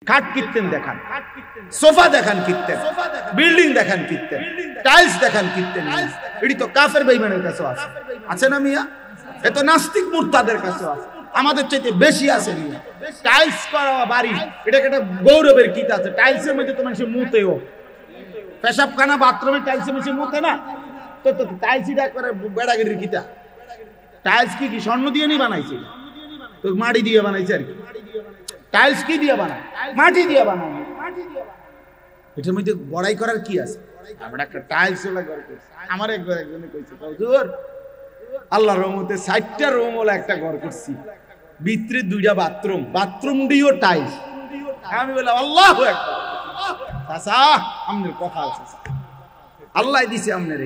খাট কিনতেন দেখান, সোফা দেখান কিনতেন, বিল্ডিং দেখান কিনতেন, টাইলস দেখান কিনতেন। এটি তো কাফের বেঈমানের কাছে আছে, আছে না মিয়া? এ তো নাস্তিক মুরতাদের কাছে আছে, আমাদের চাইতে বেশি আছে মিয়া। টাইলস করা বাড়ি, এটা একটা গৌরবের কিতা আছে। টাইলসের মধ্যে তো মানুষ মুতেও, পেশাবখানা বাথরুমে টাইলসের মধ্যে মুতে না, তো তো টাইলস এটা করে বেড়াগিরির কিতা। টাইলস কি কি স্বর্ণ দিয়ে নি বানাইছে? তো মাটি দিয়ে বানাইছে আর কি। টাইলস কি দিয়ে বানায়? মাটি দিয়ে বানায়। এটার মধ্যে বড়াই করার কি আছে? আমরা একটা টাইলস ওলা ঘর করছি। আমার একজনে কইছে, হুজুর আল্লাহর রহমতে 60টা রুম ওলা একটা ঘর করছি, ভিতরে 2টা বাথরুম, বাথরুম দিও টাইলস। আমি বললাম আল্লাহু আকবার। চাচা আমনের কপাল চাচা, আল্লাহ দিছে আমনের,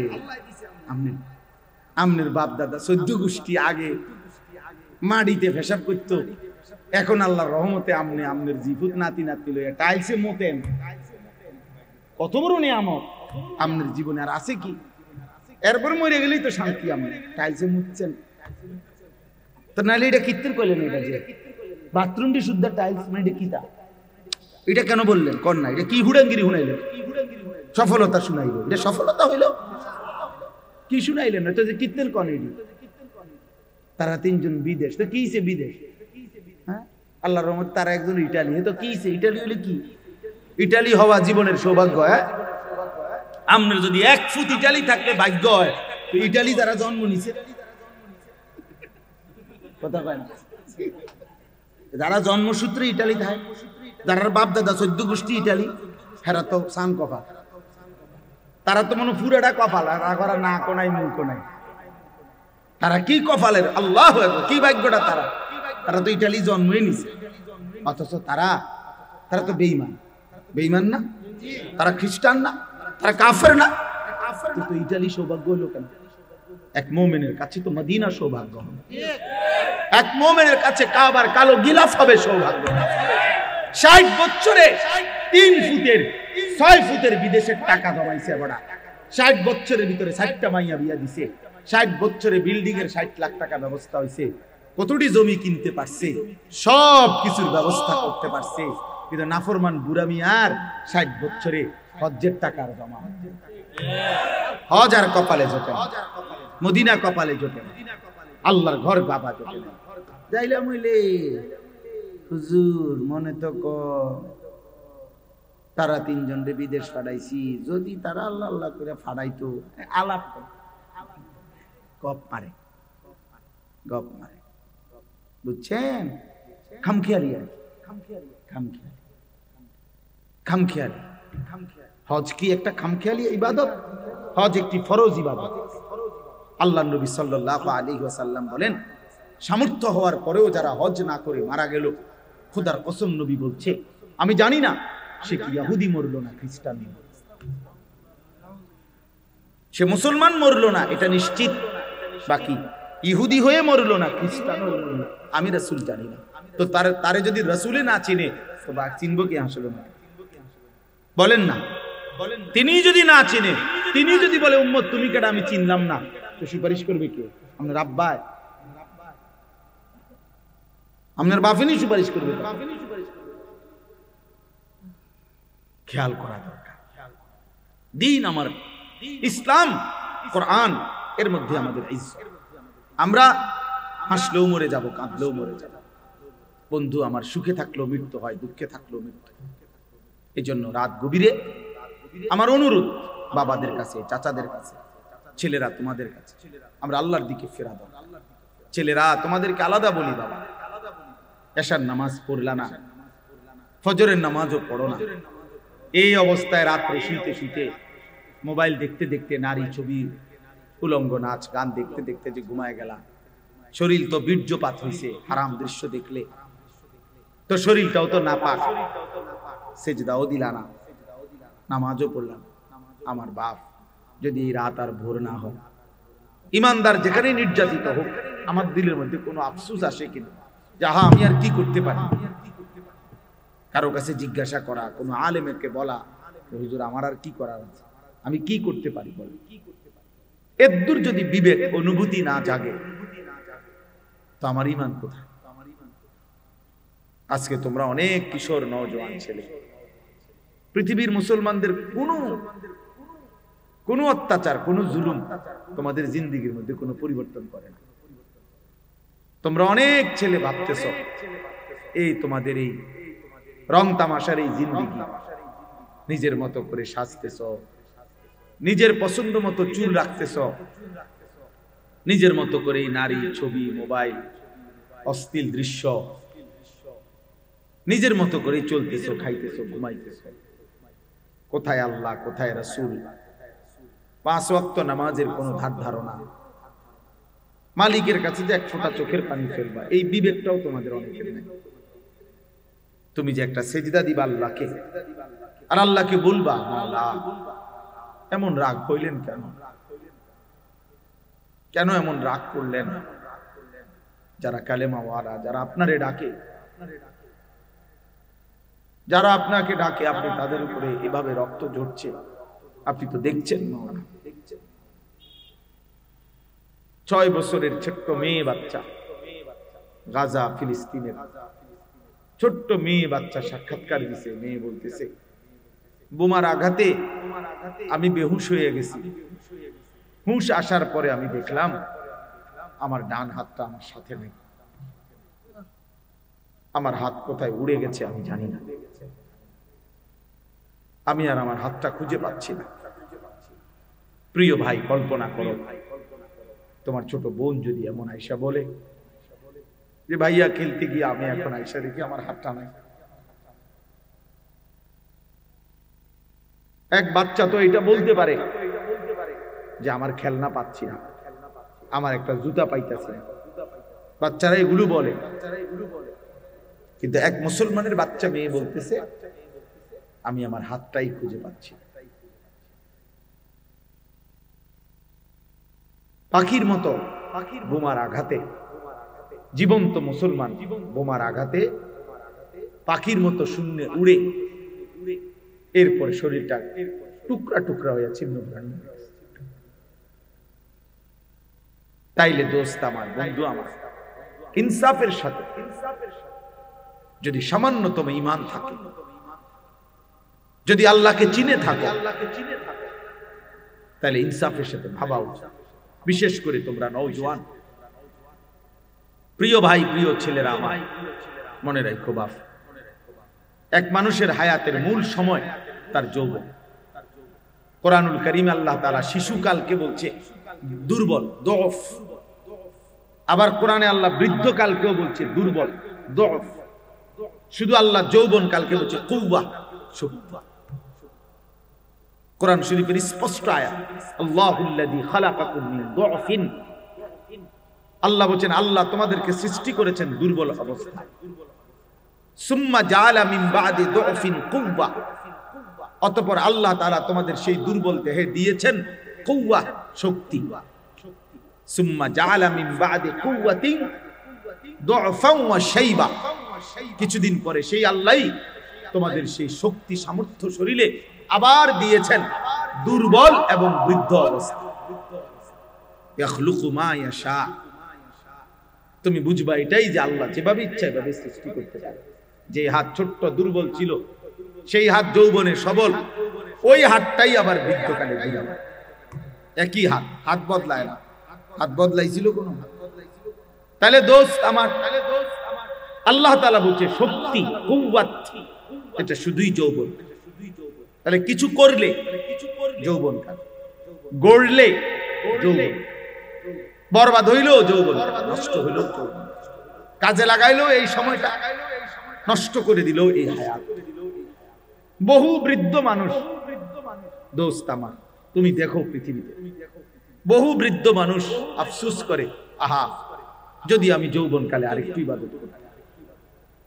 আমনের বাপ দাদা 14 গোষ্ঠী আগে মাটিতে পেশাব করতো, এখন আল্লাহর রহমতে আমনে আমনের জিভুত নাতি নাতি লইয়া টাইলসে মোতেন। কত বড় নিয়ামত আমনের জীবনে, আর আছে কি? এরপর মরে গেলেই তো শান্তি। আমনে টাইলসে মুতছেন তো, নাহলে এটা কীর্তন করলেন? এটা যে বাথরুমটি শুদ্ধ টাইলস, মানে এটা কিতা? এটা কেন বললেন কর না? এটা কি হুড়াঙ্গিরি শুনাইলেন? সফলতা শুনাইল, এটা সফলতা হইল? কি শুনাইলেন? এটা যে কীর্তন কন। তারা 3 জন বিদেশ, তো কি বিদেশ? হ্যাঁ, আল্লাহর রহমত তারা একজন ইটালি, তো কি ইটালি হলে কি? ইটালি হওয়া জীবনের সৌভাগ্য। হ্যাঁ, আপনার যদি 1 ফুট ইটালি থাকলে ভাগ্য হয়, তো ইটালি যারা জন্ম নিছে, কথা কয় না, যারা জন্মসূত্রে ইটালি থাকে, যারা বাপ দাদা 14 গোষ্ঠী ইটালি, হেরা তো সান কপাল। তারা তো মনে পুরাটা কপাল, আর না কোনাই মুখ নাই। তারা কি কপালের, আল্লাহ কি ভাগ্যটা তারা। তারা তো ইটালি জন্মই নিছে, অথচ তারা তো বেঈমান। বেঈমান না? তারা খ্রিস্টান না? তারা কাফের না? কিন্তু ইটালি সৌভাগ্য হলো কেন? এক মুমিনের কাছে তো মদিনা সৌভাগ্য, এক মুমিনের কাছে কাবার কালো গিলাফ হবে সৌভাগ্য। 60 বছরে 3 ফুটের 6 ফুটের বিদেশের টাকা জমাইছে বড়া। 60 বছরের ভিতরে 60টা মাইয়া বিয়া দিছে। 60 বছরে বিল্ডিং এর 60 লাখ টাকা ব্যবস্থা হয়েছে। কতটি জমি কিনতে পারছে, সব কিছুর ব্যবস্থা করতে পারছে। কিন্তু নাফরমান বুড়া মিয়ার 60 বছরে হজ্জের টাকার জমা। হজ আর কপালে জোটে, মদিনা কপালে জোটে, আল্লাহর ঘর বাবা জোটে। যাইলাম হইলে হুজুর মনে তো তারা 3 জনরে বিদেশ ফাড়াইছি, যদি তারা আল্লাহ আল্লাহ করে ফাড়াইতো, আলাপ গপ মারে, গপ মারে, বুঝছেন? খামখেয়ালি আর খামখেয়ালি। হজ কি একটা খামখেয়ালি ইবাদত? হজ একটি ফরজ ইবাদত। আল্লাহ নবী সাল্লাল্লাহু আলাইহি ওয়াসাল্লাম বলেন, সামর্থ্য হওয়ার পরেও যারা হজ না করে মারা গেল, খোদার কসম নবী বলছে, আমি জানি না সে কি ইহুদি মরলো না খ্রিস্টান মরলো, সে মুসলমান মরলো না এটা নিশ্চিত, বাকি ইহুদি হয়ে মরলো না খ্রিস্টান মরলো না, আমি রাসূল জানি না। তো তারে যদি রাসূলে না চিনে তো বা চিনবো কি আসলে? না বলেন না, তিনি যদি না চিনে, তিনি যদি বলে উম্মত তুমি কেডা আমি চিনলাম না, তো সুপারিশ করবে কে? আপনার আব্বা, আপনার বাপেনি সুপারিশ করবে? খেয়াল করা দরকার। দিন আমার ইসলাম, কোরআন, এর মধ্যে আমাদের ইজ্জত। আমরা হাসলেও মরে যাব, কাঁদলেও মরে যাব। বন্ধু আমার সুখে থাকলেও মৃত্যু হয়, দুঃখে থাকলেও মৃত্যু। এই জন্য রাত গভীরে আমার অনুরোধ বাবাদের কাছে, চাচাদের কাছে, ছেলেরা তোমাদের কাছে, আমরা আল্লাহর দিকে ফেরা দাও। ছেলেরা তোমাদেরকে আলাদা বলি, বাবা এশার নামাজ পড়লা না, ফজরের নামাজও পড়ো না, এই অবস্থায় রাত্রে শুইতে শুইতে মোবাইল দেখতে দেখতে নারী ছবি, উলঙ্গ নাচ গান দেখতে দেখতে যে ঘুমায় গেলা, শরীর তো বীর্যপাত হইছে, হারাম দৃশ্য দেখলে তো শরীরটাও তো নাপাক, সেজদাও দিলা না, নামাজও পড়লাম। আমার বাপ যদি এই রাত আর ভোর না হয়, ইমানদার যেখানে নির্যাতিত হোক, আমার দিলের মধ্যে কোনো আফসোস আসে কিনা যে হ্যাঁ আমি আর কি করতে পারি? কারো কাছে জিজ্ঞাসা করা, কোনো আলেমেরকে বলা, হুজুর আমার আর কি করার আছে, আমি কি করতে পারি বলে? এদ্দুর যদি বিবেক অনুভূতি না জাগে তো আমার ইমান কোথায়? আজকে তোমরা অনেক কিশোর নওজোয়ান ছেলে, পৃথিবীর মুসলমানদের কোনো অত্যাচার, কোনো জুলুম তোমাদের জিন্দেগির মধ্যে কোনো পরিবর্তন করে না। তোমরা অনেক ছেলে ভাবতেছ এই তোমাদের এই রং তামাশার এই জিন্দেগি, নিজের মতো করে সাজতেছ, নিজের পছন্দ মতো চুল রাখতেছ, নিজের মতো করে নারী, ছবি, মোবাইল, অশ্লীল দৃশ্য, নিজের মতো করে চলতেছ, খাইতেছ, ঘুমাইতেছ। কোথায় আল্লাহ, কোথায় রাসূল? 5 ওয়াক্ত নামাজের কোনো ধার ধারণা, মালিকের কাছে যে এক ফোঁটা চোখের পানি ফেলবা এই বিবেকটাও তোমাদের অনেকের নেই। তুমি যে একটা সেজদা দিবা আল্লাহকে, আর আল্লাহকে বলবা আল্লাহ এমন রাগ হইলেন কেন, কেন এমন রাগ করলেন? যারা কালেমা ওয়ালা, যারা আপনারে ডাকে, যারা আপনাকে ডাকে, আপনি তাদের উপরে এভাবে রক্ত ঝরছে, আপনি তো দেখছেন না। 6 বছরের ছোট্ট মেয়ে বাচ্চা, গাজা ফিলিস্তিনের ছোট্ট মেয়ে বাচ্চা সাক্ষাৎকার দিছে। মেয়ে বলতেছে, বোমার আঘাতে আমি বেহুশ হয়ে গেছি, হুঁশ আসার পরে আমি দেখলাম আমার ডান হাতটা আমার সাথে নেই, আমার হাত কোথায় উড়ে গেছে আমি জানি না, আমি আর আমার হাতটা খুঁজে পাচ্ছি না। প্রিয় ভাই, কল্পনা করো তোমার ছোট বোন যদি এমন আয়সা বলে যে ভাইয়া খেলতে গিয়ে আমি এখন আয়সা দেখি আমার হাতটা নাই। এক বাচ্চা তো এটা বলতে পারে যে আমার খেলনা পাচ্ছি না, আমার একটা জুতা পাইতেছি না, বাচ্চারা এগুলো বলে। কিন্তু এক মুসলমানের বাচ্চা মেয়ে বলতেছে আমি আমার হাতটাই খুঁজে পাচ্ছি। পাখির মতো বোমার আঘাতে, জীবন্ত মুসলমান বোমার আঘাতে পাখির মতো শূন্যে উড়ে, এরপরে শরীরটা টুকরা টুকরা হয়ে ছিন্ন ভিন্ন। তাইলে দোস্ত আমার, বন্ধু আমার, ইনসাফের সাথে যদি সামান্যতম ঈমান থাকে, যদি আল্লাহকে চিনে থাকে, তাহলে ইনসাফের সাথে ভাবা উচিত। বিশেষ করে তোমরা নওজোয়ান, প্রিয় ভাই, প্রিয় ছেলেরা আমার, মনে রাখো বাপ, এক মানুষের হায়াতের মূল সময় তার যৌবন। কোরআনুল কারীমে আল্লাহ তাআলা শিশুকালকে বলছে দুর্বল, দফ। আবার কোরআনে আল্লাহ বৃদ্ধকালকেও বলছে দুর্বল, দফ। শুধু আল্লাহ যৌবন কালকে বলছে কুওয়া, শক্তি। কোরআন শরীফের স্পষ্ট আয়াত, আল্লাহুল্লাযী খালাকাকুম মিন দুআফিন। আল্লাহ বলেন আল্লাহ তোমাদেরকে সৃষ্টি করেছেন দুর্বল অবস্থায়। সুম্মা জাআলা মিন বাদি দুআফিন কুওয়া। অতঃপর আল্লাহ তাআলা তোমাদের সেই দুর্বল দেহে দিয়েছেন কুওয়া, শক্তি। সুম্মা জাআলা মিন বাদি কুওয়াতিন দুআফান ওয়া শাইবা। কিছুদিন পরে সেই আল্লাহই তোমাদের সেই শক্তি, সামর্থ্য শরীরে আবার দিয়েছেন দুর্বল এবং বৃদ্ধ অবস্থা। ইয়াখলুকু মা ইয়াশা। তুমি বুঝবা এটাই যে আল্লাহ যেভাবে ইচ্ছা এভাবে সৃষ্টি করতে পারে। যে হাত ছোট্ট দুর্বল ছিল, সেই হাত যৌবনে সবল, ওই হাতটাই আবার বৃদ্ধকালে ঘুরে। একই হাত, হাত বদলায় না। হাত বদলাইছিল কোন? তাহলে দোস্ত আমার, আল্লাহ তাআলা বলছে শক্তি, কুওয়াত, এটা শুধুই যৌবন। তাহলে কিছু করলে যৌবন কাল, গড়লে যৌবন, বরবাদ হইলো যৌবন, নষ্ট হইলো যৌবন, কাজে লাগাইলো এই সময়টা, নষ্ট করে দিল এই হায়াত। বহু বৃদ্ধ মানুষ, দোস্ত আমার, তুমি দেখো পৃথিবীতে বহু বৃদ্ধ মানুষ আফসোস করে, আহা যদি আমি যৌবন কালে আরেকটু ইবাদত করতাম।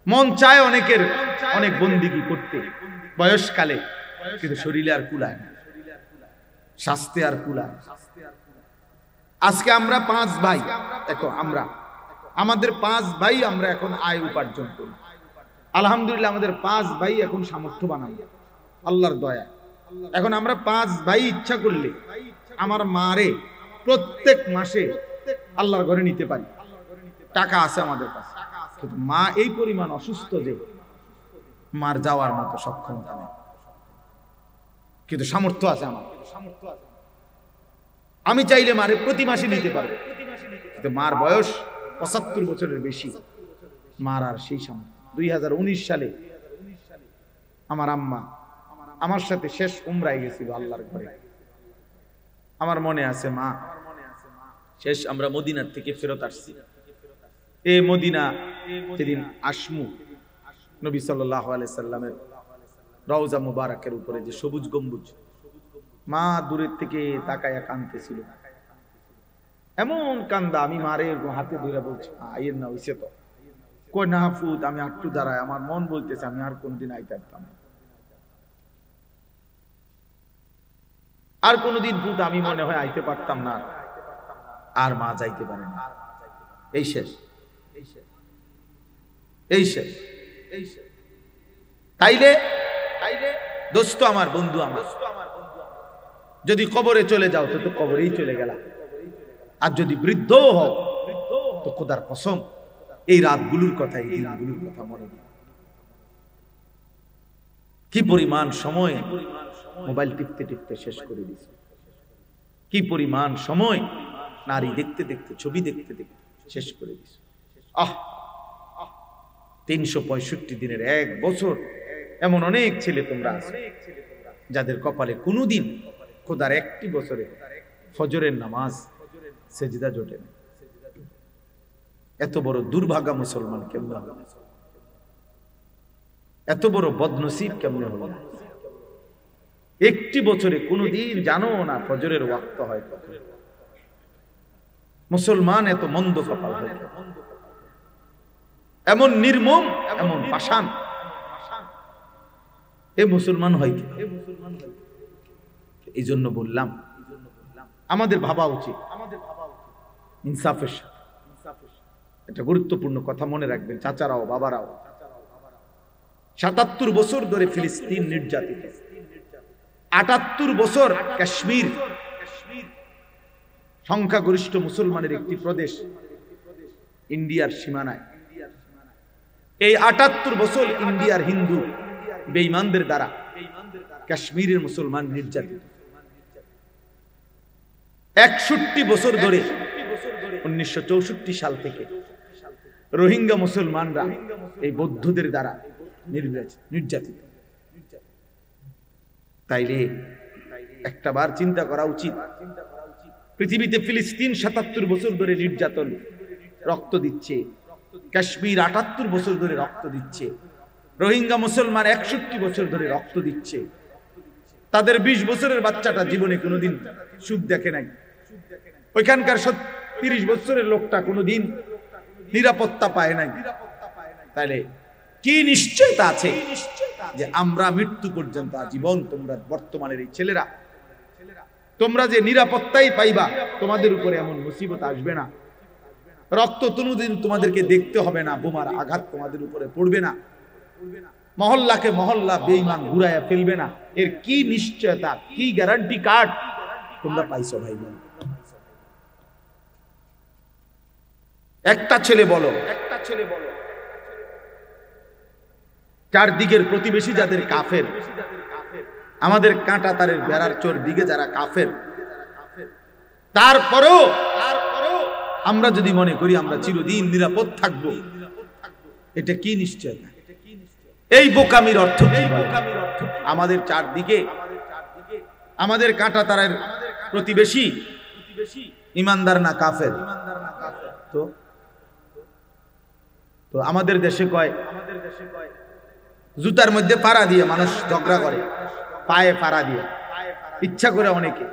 মন চায় অনেকের অনেক বন্দিগি করতে বয়সকালে, কিন্তু শরীরে আর কুলায় না, স্বাস্থ্যে আর কুলায়। আজকে আমরা 5 ভাই, দেখো আমরা, আমাদের 5 ভাই আমরা এখন আয় উপার্জন করি। আলহামদুলিল্লাহ আমাদের 5 ভাই এখন সামর্থ্য বানাই, আল্লাহর দয়া। এখন আমরা 5 ভাই ইচ্ছা করলে আমার মারে প্রত্যেক মাসে আল্লাহর ঘরে নিতে পারি, টাকা আছে আমাদের কাছে। মা এই পরিমাণ অসুস্থ যে মার যাওয়ার মতো সক্ষমতা নেই, কিন্তু সামর্থ্য আছে আমার। আমি চাইলে মারে প্রতি মাসে নিতে পারবো, কিন্তু মার বয়স 75 বছরের বেশি, মার আর সেই সামর্থ্য। 2019 সালে আমার আম্মা আমার সাথে শেষ উমরায় গেছিল আল্লাহর ঘরে। আমার মনে আছে মা শেষ আমরা মদিনার থেকে ফেরত আসছি। এই মদিনা যেদিন আসমু, নবী সাল্লাল্লাহু আলাইহি সাল্লামের রওজা মুবারাকের উপরে যে সবুজ গম্বুজ, মা দূরের থেকে তাকায়া কাঁদতেছিল, এমন কান্দা। আমি মারে হাতে ধরে বলছি আইয়ের না হইছে তো, কই না ফুত আমি একটু দাঁড়ায়, আমার মন বলতেছে আমি আর কোনদিন আইতে পারতাম না, আর কোনদিন ফুত আমি মনে হয় আইতে পারতাম না, আর মা যাইতে পারে না, এই শেষ, এই শেষ। তাইলে দোস্ত আমার, বন্ধু আমার, যদি কবরে চলে যাও তো কবরেই চলে গেলা, আর যদি বৃদ্ধ হও তো খোদার কসম এই রাতগুলোর কথা, এই দিনগুলোর কথা মনে নেই। কি পরিমাণ সময় মোবাইল টিপতে টিপতে শেষ করে দিছে, কি পরিমাণ সময় নারী দেখতে দেখতে, ছবি দেখতে দেখতে শেষ করে দিছে। 365 দিনের 1 বছর এমন অনেক ছেলে তোমরা আছো যাদের কপালে কোনোদিন খোদার একটি বছরে ফজরের নামাজ সেজদা জোটে না। এত বড় দুর্ভাগা মুসলমান কেমনে হলো? এত বড় বদনসিব কেমনে হলো? একটি বছরে কোনোদিন জানো না ফজরের ওয়াক্ত হয় কত? মুসলমান এত মন্দ কপাল হয়, এমন নির্মম, এমন পাষাণ, এ মুসলমান হয় কি? এই জন্য বললাম আমাদের ভাবা উচিত ইনসাফের সাথে। এটা গুরুত্বপূর্ণ কথা মনে রাখবেন চাচারাও বাবারাও। 77 বছর ধরে ফিলিস্তিন নির্যাতিত, 78 বছর কাশ্মীর সংখ্যাগরিষ্ঠ মুসলমানের একটি প্রদেশ ইন্ডিয়ার সীমানায়। এই 78 বছর ইন্ডিয়ার হিন্দু বেঈমানদের দ্বারা কাশ্মীরের মুসলমান নির্যাতিত। 61 বছর ধরে 1964 সাল থেকে রোহিঙ্গা মুসলমানরা এই বৌদ্ধদের দ্বারা নির্যাতিত। তাইলে একটাবার চিন্তা করা উচিত, পৃথিবীতে ফিলিস্তিন 77 বছর ধরে নির্যাতন রক্ত দিচ্ছে, কাশ্মীর 78 বছর ধরে রক্ত দিচ্ছে, রোহিঙ্গা মুসলমান 61 বছর ধরে রক্ত দিচ্ছে। তাদের 20 বছরের বাচ্চাটা জীবনে কোনোদিন সুখ দেখে নাই, ওইখানকার 30 বছরের লোকটা কোনোদিন নিরাপত্তা পায় নাই। তাইলে কি নিশ্চয়তা আছে যে আমরা মৃত্যু পর্যন্ত আজীবন, তোমরা বর্তমানের এই ছেলেরা তোমরা যে নিরাপত্তাই পাইবা, তোমাদের উপরে এমন মুসিবত আসবে না, রক্ত কোনোদিন তোমাদেরকে দেখতে হবে না, বোমার আঘাত তোমাদের উপরে পড়বে না, মহল্লাকে মহল্লা বেঈমান ঘুরাইয়া ফেলবে না। এর কি নিশ্চয়তা, কি গ্যারান্টি কার্ড তোমরা পাইছো ভাই বোন? একটা ছেলে বলো, চারদিকের প্রতিবেশী যাদের কাফের, আমাদের কাঁটা তারের বেড়ার চোর দিকে যারা কাফের, তারপরও আমরা যদি মনে করি আমরা চিরদিন নিরাপদ থাকবো, এটা কি নিশ্চয়তা? এই বোকামির অর্থ কি? আমাদের চারদিকে আমাদের কাঁটা তারের প্রতিবেশী ইমানদার না কাফের? তো আমাদের দেশে কয় জুতার মধ্যে পাড়া দিয়ে মানুষ ঝগড়া করে, পায়ে পাড়া দিয়ে, ইচ্ছা করে অনেকে,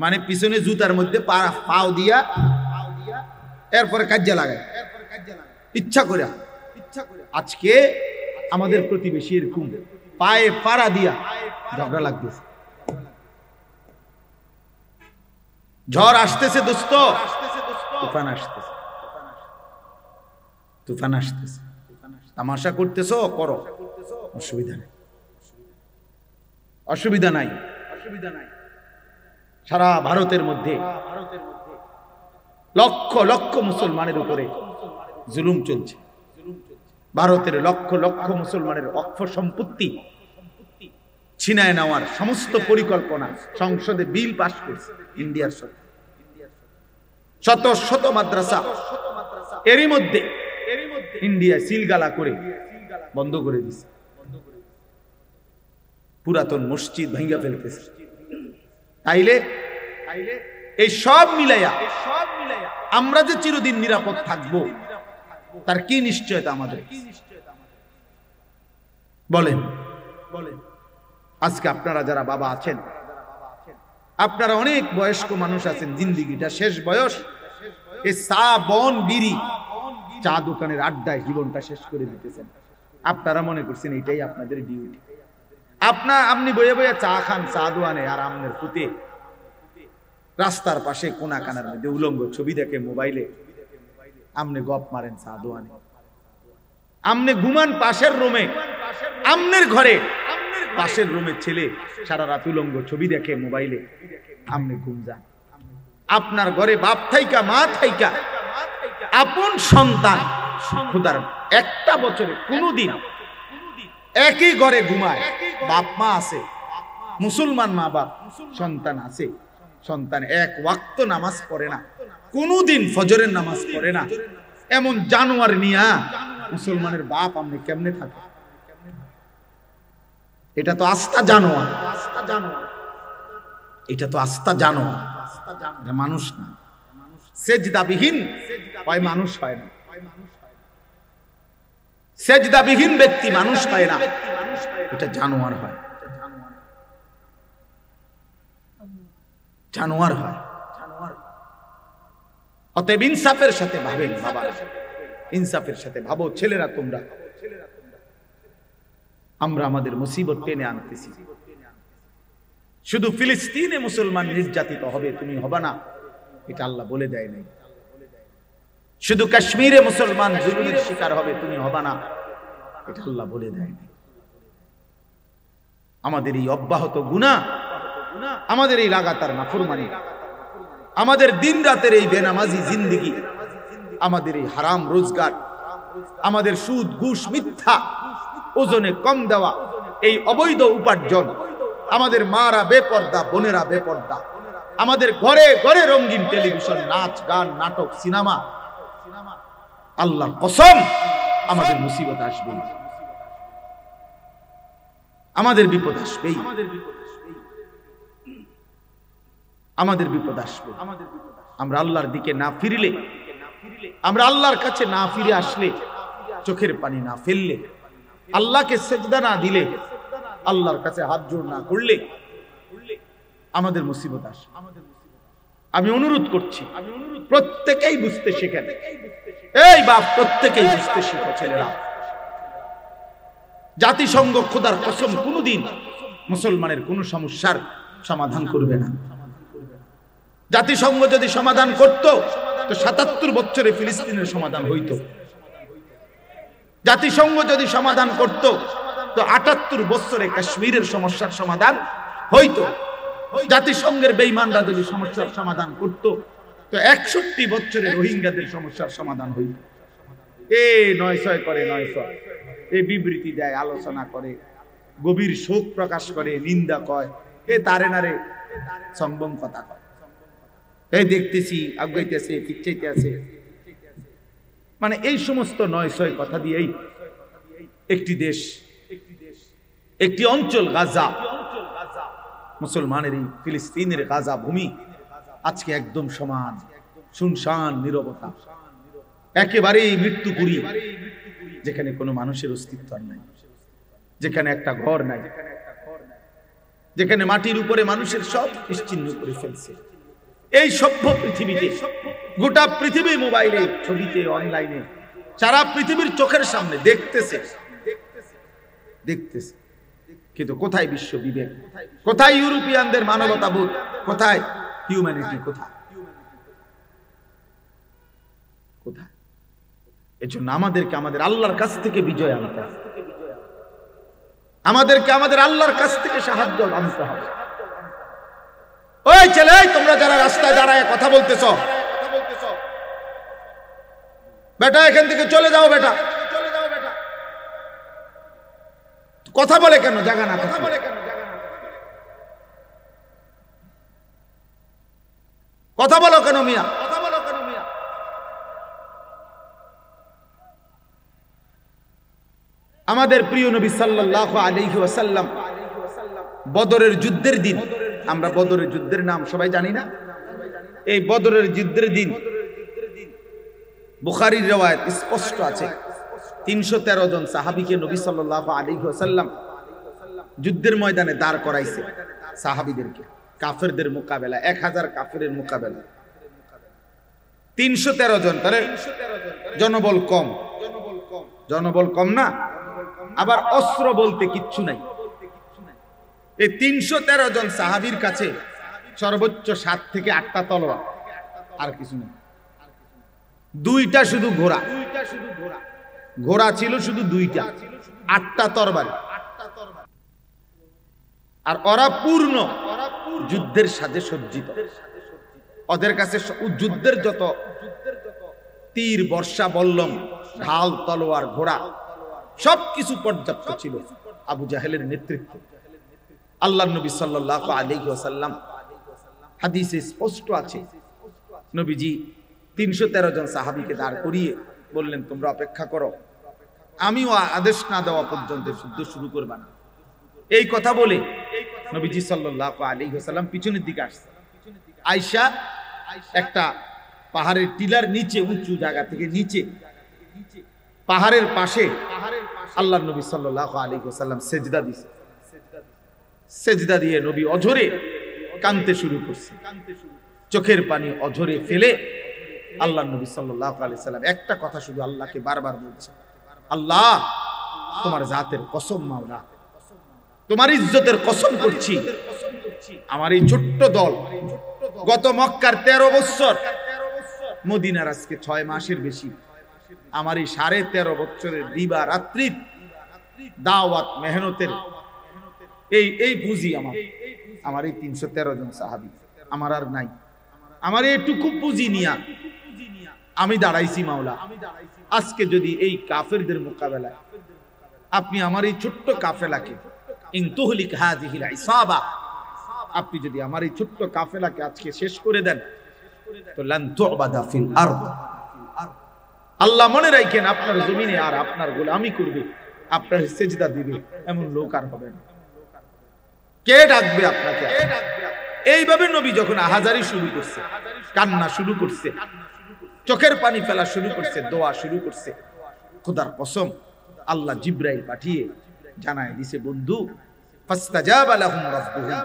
মানে পিছনে জুতার মধ্যে পাও দিয়া এরপরে কাজ্জা লাগায় ইচ্ছা করে। আজকে আমাদের প্রতিবেশী এরকম পায়ে পাড়া দিয়া ঝগড়া লাগতেছে। ঝড় আসতেছে দোস্ত, তুফান আসতেছে, তুফান আসতেছে। তামাশা করতেছো করো, অসুবিধা নেই, অসুবিধা নাই। সারা ভারতের মধ্যে লক্ষ লক্ষ মুসলমানের উপরে জুলুম চলছে, ভারতের লক্ষ লক্ষ মুসলমানের ওয়াকফ সম্পত্তি ছিনায় নেওয়ার সমস্ত পরিকল্পনা সংসদে বিল পাস করছে ইন্ডিয়ার সরকার। শত শত মাদ্রাসা এরই মধ্যে ইন্ডিয়া সিলগালা করে বন্ধ করে দিছে। পুরাতন মসজিদ ভাঙ্গা ফেলতেছে। তাইলে এই সব মিলাইয়া আমরা যে চিরদিন নিরাপদ থাকবো তার কি নিশ্চয়তা আমাদের? বলেন বলেন। আজকে আপনারা যারা বাবা আছেন, আপনারা অনেক বয়স্ক মানুষ আছেন, জিন্দিগিটা শেষ বয়স, এই চা বন বিড়ি চা দোকানের আড্ডায় জীবনটা শেষ করে দিতেছেন। আপনারা মনে করছেন এটাই আপনাদের ডিউটি। আপনি বয়ে বয়ে চা খান চা দোয়ানে, আর আমনের পুঁতে রাস্তার পাশে কোনা কানার মধ্যে উলঙ্গ ছবি দেখে মোবাইলে আমনে গপ মারেন চা দোয়ানে। আমনে ঘুমান পাশের রুমে, আমনের ঘরে পাশের রুমের ছেলে সারা রাত উলঙ্গ ছবি দেখে মোবাইলে, আমনে ঘুম যান। আপনার ঘরে বাপ থাইকা মা থাইকা আপন সন্তান খোদার একটা বছরে কোনদিন একই ঘরে ঘুমায়, বাপ মা আছে, মুসলমান মা বাপ, সন্তান আছে, সন্তান এক ওয়াক্ত নামাজ পড়ে না, কোনদিন ফজরের নামাজ পড়ে না, এমন জানোয়ার নিয়া মুসলমানের বাপ আপনি কেমনে থাকে? এটা তো আস্থা জানোয়ার, এটা তো আস্থা জানোয়ার, মানুষ না। সেজদাবিহীন হয় মানুষ হয় না, সেজদাবিহীন ব্যক্তি মানুষ হয় না, এটা জানোয়ার হয়, জানোয়ার হয়। অতএব ইনসাফের সাথে ভাবেন বাবা, ইনসাফের সাথে ভাবো ছেলেরা তোমরা। আমরা আমাদের মুসিবত টেনে আনতেছি। শুধু ফিলিস্তিনে মুসলমান নির্যাতিত হবে, তুমি হবে না, এটা আল্লাহ বলে দেয় নাই। শুধু কাশ্মীরে মুসলমান জুলুমের শিকার হবে, তুমি হবে না, এটা আল্লাহ বলে দেয় নাই। আমাদের এই অব্যাহত গুনাহ, আমাদের এই লাগাতার নাফরমানি, আমাদের দিন রাতের এই বেনামাজি জিন্দেগি, আমাদের এই হারাম রোজগার, আমাদের সুদ ঘুষ মিথ্যা, ওজনে কম দেওয়া, এই অবৈধ উপার্জন, আমাদের মারা বেপর্দা, বোনেরা বেপর্দা, আমাদের ঘরে ঘরে রঙিন টেলিভিশন, নাচ গান নাটক সিনেমা, আল্লাহর কসম আমাদের মুসিবত আসবে, আমাদের বিপদ আসবে, আমাদের বিপদ আসবে। আমরা আল্লাহর দিকে না ফিরলে, আমরা আল্লাহর কাছে না ফিরে আসলে, চোখের পানি না ফেললে, আল্লাহকে সেজদা না দিলে, আল্লাহর কাছে হাত জোড় না করলে আমাদের মুসিবত আসে। আমি অনুরোধ করছি প্রত্যেকেই বুঝতে শেখেন। এই বাপ, প্রত্যেকেই বুঝতে শেখো ছেলেরা। জাতিসংঘ খোদার কসম কোনদিন মুসলমানের কোন সমস্যার সমাধান করবে না। জাতিসংঘ যদি সমাধান করত তো ৭৭ বছরে ফিলিস্তিনের সমাধান হইত। জাতিসংঘ যদি সমাধান করত তো ৭৮ বছরে কাশ্মীরের সমস্যার সমাধান হইত। জাতিসংঘের বেঈমানরা যদি সমস্যার সমাধান করত তো ৬১ বছরে রোহিঙ্গাদের সমস্যার সমাধান হইত। এ ৯৬ করে ৯৬, এ বিবৃতি দেয়, আলোচনা করে, গভীর শোক প্রকাশ করে, নিন্দা কয়, এ তারে নারে সম্ভব কথা কয়, এই দেখতেছি আগাইতেছে পিছাইতে আছে, মানে এই সমস্ত ৯৬ কথা দিয়েই একটি দেশ, একটি অঞ্চল গাজা, মুসলমানের এই ফিলিস্তিনের গাজা ভূমি আজকে একদম সমান, শুনশান, নীরবতা, একেবারেই মৃত্যুপুরী, যেখানে কোনো মানুষের অস্তিত্ব নাই, যেখানে একটা ঘর নাই, যেখানে মাটির উপরে মানুষের সব নিশ্চিহ্ন করে ফেলছে। এই সভ্য পৃথিবীতে, গোটা পৃথিবী মোবাইলে, ছবিতে, অনলাইনে, সারা পৃথিবীর চোখের সামনে দেখতেছে, দেখতেছে, কিন্তু কোথায় বিশ্ব বিবেক, কোথায় ইউরোপিয়ানদের মানবতাবোধ, কোথায় হিউম্যানিটি, কোথায় কোথায়? এজন্য আমাদেরকে আমাদের আল্লাহর কাছ থেকে বিজয় আনতে হবে, আমাদেরকে আমাদের আল্লাহর কাছ থেকে সাহায্য আনতে হবে। ওই ছেলে, তোমরা যারা রাস্তায় দাঁড়ায় কথা বলতেছ, বেটা এখান থেকে চলে যাও, বেটা কথা বলে কেন জায়গা না কথা বলে কেন কথা বলো কেন মিয়া কথা বলো কেন মিয়া আমাদের প্রিয় নবী সাল্লাল্লাহু আলাইহি ওয়াসাল্লাম বদরের যুদ্ধের দিন, আমরা বদরের যুদ্ধের নাম সবাই জানি না? এই বদরের যুদ্ধের দিন বুখারীর riwayat স্পষ্ট আছে 313 জন সাহাবীকে নবী সাল্লাল্লাহু আলাইহি ওয়াসাল্লাম যুদ্ধের ময়দানে দাঁড় করাইছে। সাহাবীদেরকে কাফেরদের মোকাবেলা, 1000 কাফেরের মোকাবেলা 313 জন, তাহলে জনবল কম, জনবল কম না, আবার অস্ত্র বলতে কিচ্ছু নাই। এই 313 জন সাহাবীর কাছে সর্বোচ্চ 7 থেকে 8টা তলোয়ার, আর কিছু নেই। দুইটা শুধু ঘোড়া, ঘোড়া ছিল শুধু দুইটা, 8টা তরবারি। আর ওরা পূর্ণ যুদ্ধের সাথে সজ্জিত। ওদের কাছে যুদ্ধের যত তীর, বর্ষা, বল্লম, ঢাল, তলোয়ার, ঘোড়া সবকিছু পর্যাপ্ত ছিল আবু জাহেলের নেতৃত্বে। আল্লাহর নবী সাল্লাল্লাহু আলাইহি ওয়াসাল্লাম হাদিসে স্পষ্ট আছে, নবীজি 313 জন সাহাবীকে দাঁড় করিয়ে বললেন, তোমরা অপেক্ষা করো, আমিও আদেশ না দেওয়া পর্যন্ত যুদ্ধ শুরু করবা না। এই কথা বলে নবীজি সাল্লাল্লাহু আলাইহি ওয়াসাল্লাম পিছনের দিকে আসছে। আয়েশা একটা পাহাড়ের টিলার নিচে, উঁচু জায়গা থেকে নিচে পাহাড়ের পাশে আল্লাহর নবী সাল্লাল্লাহু আলাইহি ওয়াসাল্লাম সিজদা দিয়েছে। সিজদা দিয়ে নবী অঝরে কাঁদতে শুরু করছে, চোখের পানি অঝরে ফেলে আল্লাহর নবী সাল্লাল্লাহু আলাইহি ওয়াসাল্লাম একটা কথা শুধু আল্লাহকে বারবার বলছে, আল্লাহ তোমার জাতের কসম, মাওলা তোমার ইজ্জতের কসম করছি, আমার এই ছোট্ট দল গত মক্কার 13 বছর, মদিনার আজকে 6 মাসের বেশি, আমার এই 13.5 বছরের দিবা রাত্রি দাওয়াত মেহনতের এই পুঁজি আমার এই 313 জন সাহাবী, আমার আর নাই। আমার এইটুকু পুঁজি নিয়া আমি দাঁড়াইছি মাওলা। আজকে যদি এই কাফেরদের মোকাবেলায় আপনি আমার এই ছোট্ট কাফেলাকে, ইনতুহলিক হাযিহিল ইসাবা, আপনি যদি আমার এই ছোট্ট কাফেলাকে আজকে শেষ করে দেন, তো লান তুবাদা ফিল আরদ, আল্লাহ মনে রাখেন আপনার জমিনে আর আপনার গোলামি করবে, আপনার সিজদা দিবে এমন লোক আর হবে না। কে ডাকবে আপনাকে? এইভাবে নবী যখন আহাজারি শুরু করছে, কান্না শুরু করছে, চোখের পানি ফেলা শুরু করছে, দোয়া শুরু করছে, খোদার কসম আল্লাহ জিবরাইল পাঠিয়ে জানায় দিছে, বন্ধু ফাস্তাজাবা লাহুম রাব্বুহুম,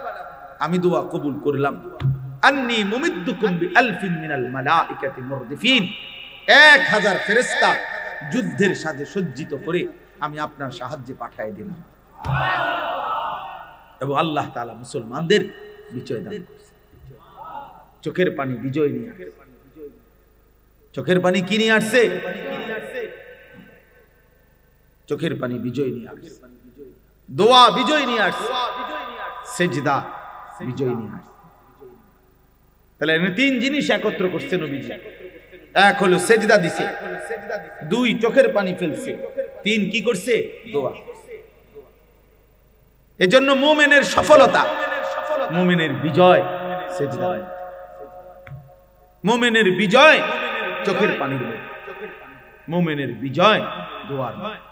আমি দোয়া কবুল করলাম, আন্নী মুমিদ্দুকুম বিআলফিন মিনাল মালাইকাতি মুরদিফিন, 1000 ফেরেশতা যুদ্ধের সাথে সজ্জিত করে আমি আপনার সাহায্যে পাঠিয়ে দিলাম। এবং আল্লাহ তাআলা মুসলমানদের বিজয় দান করেছে। চোখের পানি বিজয় নিয়ে আসছে। চোখের পানি কি নিয়ে আসছে? চোখের পানি বিজয় নিয়ে আসছে, দোয়া বিজয় নিয়ে আসছে, সিজদা বিজয় নিয়ে আসছে। তাহলে 3 জিনিস একত্র করছে নবীজি। এক হলো সিজদা দিছে, 2 চোখের পানি ফেলছে, 3 কি করছে? দোয়া। এজন্য মুমিনের সফলতা, মুমিনের বিজয় সিজদা, মুমিনের বিজয় চোখের পানির মধ্যে, মুমিনের বিজয় দোয়ার মধ্যে।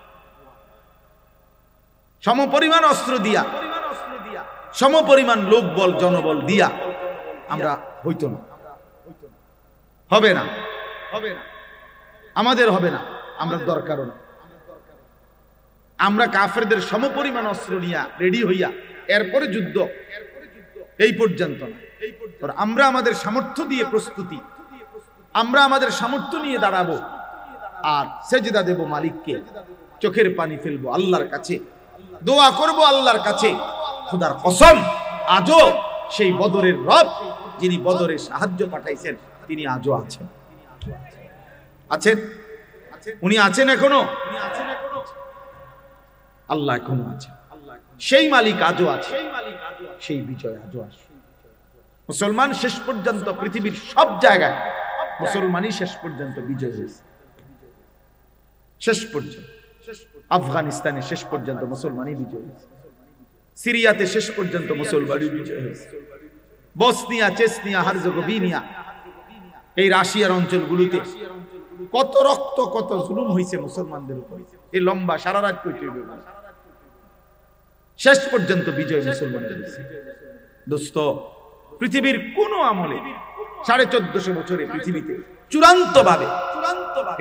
সমপরিমাণ অস্ত্র দিয়া, সমপরিমাণ লোক বল, জনবল দিয়া আমরা হইতো না, হবে না, হবে না, আমাদের হবে না, আমরা দরকারও না। আমরা কাফেরদের সমপরিমাণ অস্ত্র নিয়া রেডি হইয়া এরপরে যুদ্ধ, এই পর্যন্ত না। আমরা আমাদের সামর্থ্য দিয়ে প্রস্তুতি, আমরা আমাদের সামর্থ্য নিয়ে দাঁড়াবো আর সেজদা দেব মালিককে, চোখের পানি ফেলবো আল্লাহর কাছে, দোয়া করব আল্লাহর কাছে। খোদার কসম আজও সেই বদরের রব যিনি বদরে সাহায্য পাঠাইছেন তিনি আজও আছেন, আছেন, উনি আছেন এখনো, আল্লাহ এখনো আছে, সেই মালিক আজও আছে, সেই বিজয় আজও আছে। মুসলমান শেষ পর্যন্ত পৃথিবীর সব জায়গায় মুসলমানই শেষ পর্যন্ত বিজয় হয়েছে, শেষ পর্যন্ত। আফগানিস্তানে শেষ পর্যন্ত মুসলমানই বিজয় হয়েছে, সিরিয়াতে শেষ পর্যন্ত মুসলমানই বিজয় হয়েছে, বসনিয়া, চেচনিয়া, হার্জেগোভিনা, এই রাশিয়ার অঞ্চলগুলোতে কত রক্ত, কত জুলুম হয়েছে মুসলমানদের উপর। এই লম্বা সারা রাত শেষ পর্যন্ত বিজয় মুসলমানদের হয়েছে। দোস্ত, পৃথিবীর কোন আমলে 1450 বছরে পৃথিবীতে চূড়ান্ত ভাবে,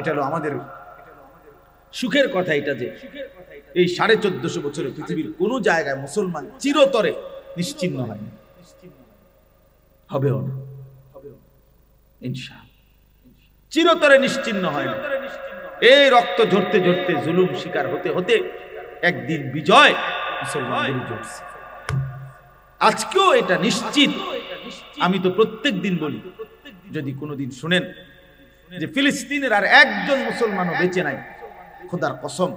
এটা হলো আমাদের সুখের কথা, এটা যে এই 1450 বছরে পৃথিবীর কোন জায়গায় মুসলমান চিরতরে নিশ্চিহ্ন হয়নি, হবেও না ইনশাআল্লাহ, চিরতরে নিশ্চিহ্ন হয় না। এই রক্ত ঝরতে ঝরতে, জুলুম শিকার হতে হতে একদিন বিজয় মুসলমানদের জড়ছে। আজকেও এটা নিশ্চিত। আমি তো প্রত্যেক দিন বলি, যদি কোনোদিন শুনেন যে ফিলিস্তিনের আর একজন মুসলমানও বেঁচে নাই, খোদার কসম,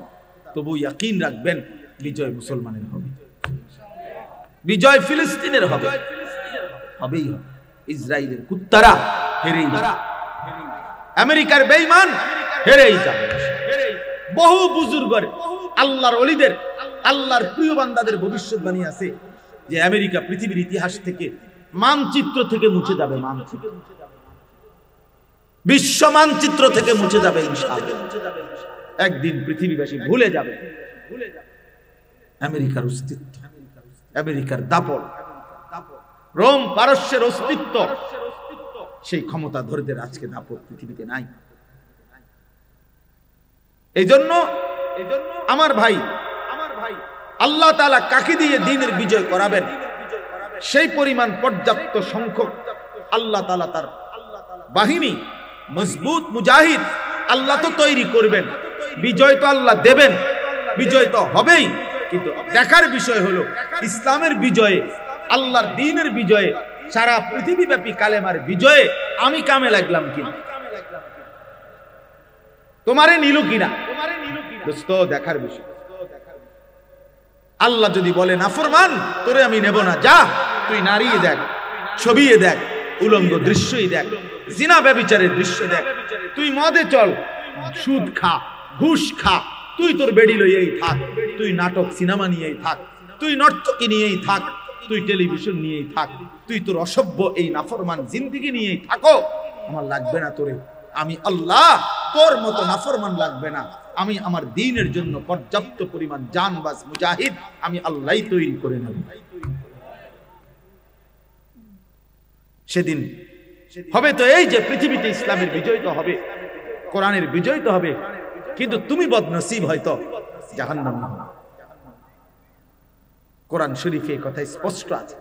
তবু ইয়াকিন রাখবেন বিজয় মুসলমানের হবে, বিজয় ফিলিস্তিনের হবে, হবেই হবে। ইসরায়েলের কুত্তারা হেরেই যাবে, আমেরিকার বেঈমান হেরেই যাবে। বহু বুজুর্গের, আল্লাহর ওলিদের, আল্লাহর প্রিয় বান্দাদের ভবিষ্যৎবাণী আছে যে আমেরিকা পৃথিবীর ইতিহাস থেকে, মানচিত্র থেকে মুছে যাবে, মানচিত্র, বিশ্ব মানচিত্র থেকে মুছে যাবে ইনশাআল্লাহ। একদিন পৃথিবীবাসী ভুলে যাবে আমেরিকার অস্তিত্ব, আমেরিকার দাপট, রোম পারস্যের অস্তিত্ব, সেই ক্ষমতা ধরদের আজকে দাপট পৃথিবীতে নাই। এই জন্য আমার ভাই, আল্লাহ তাআলা কাকে দিয়ে দ্বীনের বিজয় করাবেন, সেই পরিমাণ পর্যাপ্ত সংখ্যক আল্লাহ তাআলা তার বাহিনী, মজবুত মুজাহিদ আল্লাহ তো তৈরি করবেন। বিজয় তো আল্লাহ দেবেন, বিজয় তো হবেই, কিন্তু দেখার বিষয় হলো ইসলামের বিজয়ে, আল্লাহর দ্বীনের বিজয়ে, সারা পৃথিবীব্যাপী কালেমার বিজয়ে আমি কামে লাগলাম কিনা, তোমারে নিল কিনা, দোস্ত দেখার বিষয়। আল্লাহ যদি বলে নাফরমান, তোরে আমি নেব না, যা তুই নারী দেখ, ছবি দেখ, উলঙ্গ দৃশ্যই দেখ, জিনা ব্যভিচারের দৃশ্য দেখ, তুই মদে চল, সুদ খা, ঘুষ খা, তুই তোর বেডি লইয়েই থাক, তুই নাটক সিনেমা নিয়েই থাক, তুই নর্তকী নিয়েই থাক, তুই টেলিভিশন নিয়েই থাক, তুই তোর অসভ্য এই নাফরমান জিন্দেগি নিয়েই থাকো, আমার লাগবে না তোরে। আমি আল্লাহ তোর মতো নাফরমান লাগবে না, আমি আমার দ্বীনের জন্য পর্যাপ্ত পরিমাণ জানবাজ মুজাহিদ আমি আল্লাহই তৈরি করে নেব। সেদিন হবে তো এই যে পৃথিবীতে ইসলামের বিজয় তো হবে, কোরআনের বিজয় তো হবে, কিন্তু তুমি বদনসিব হয়তো জাহান্নামী হবে। কোরআন শরীফে কথা স্পষ্ট আছে,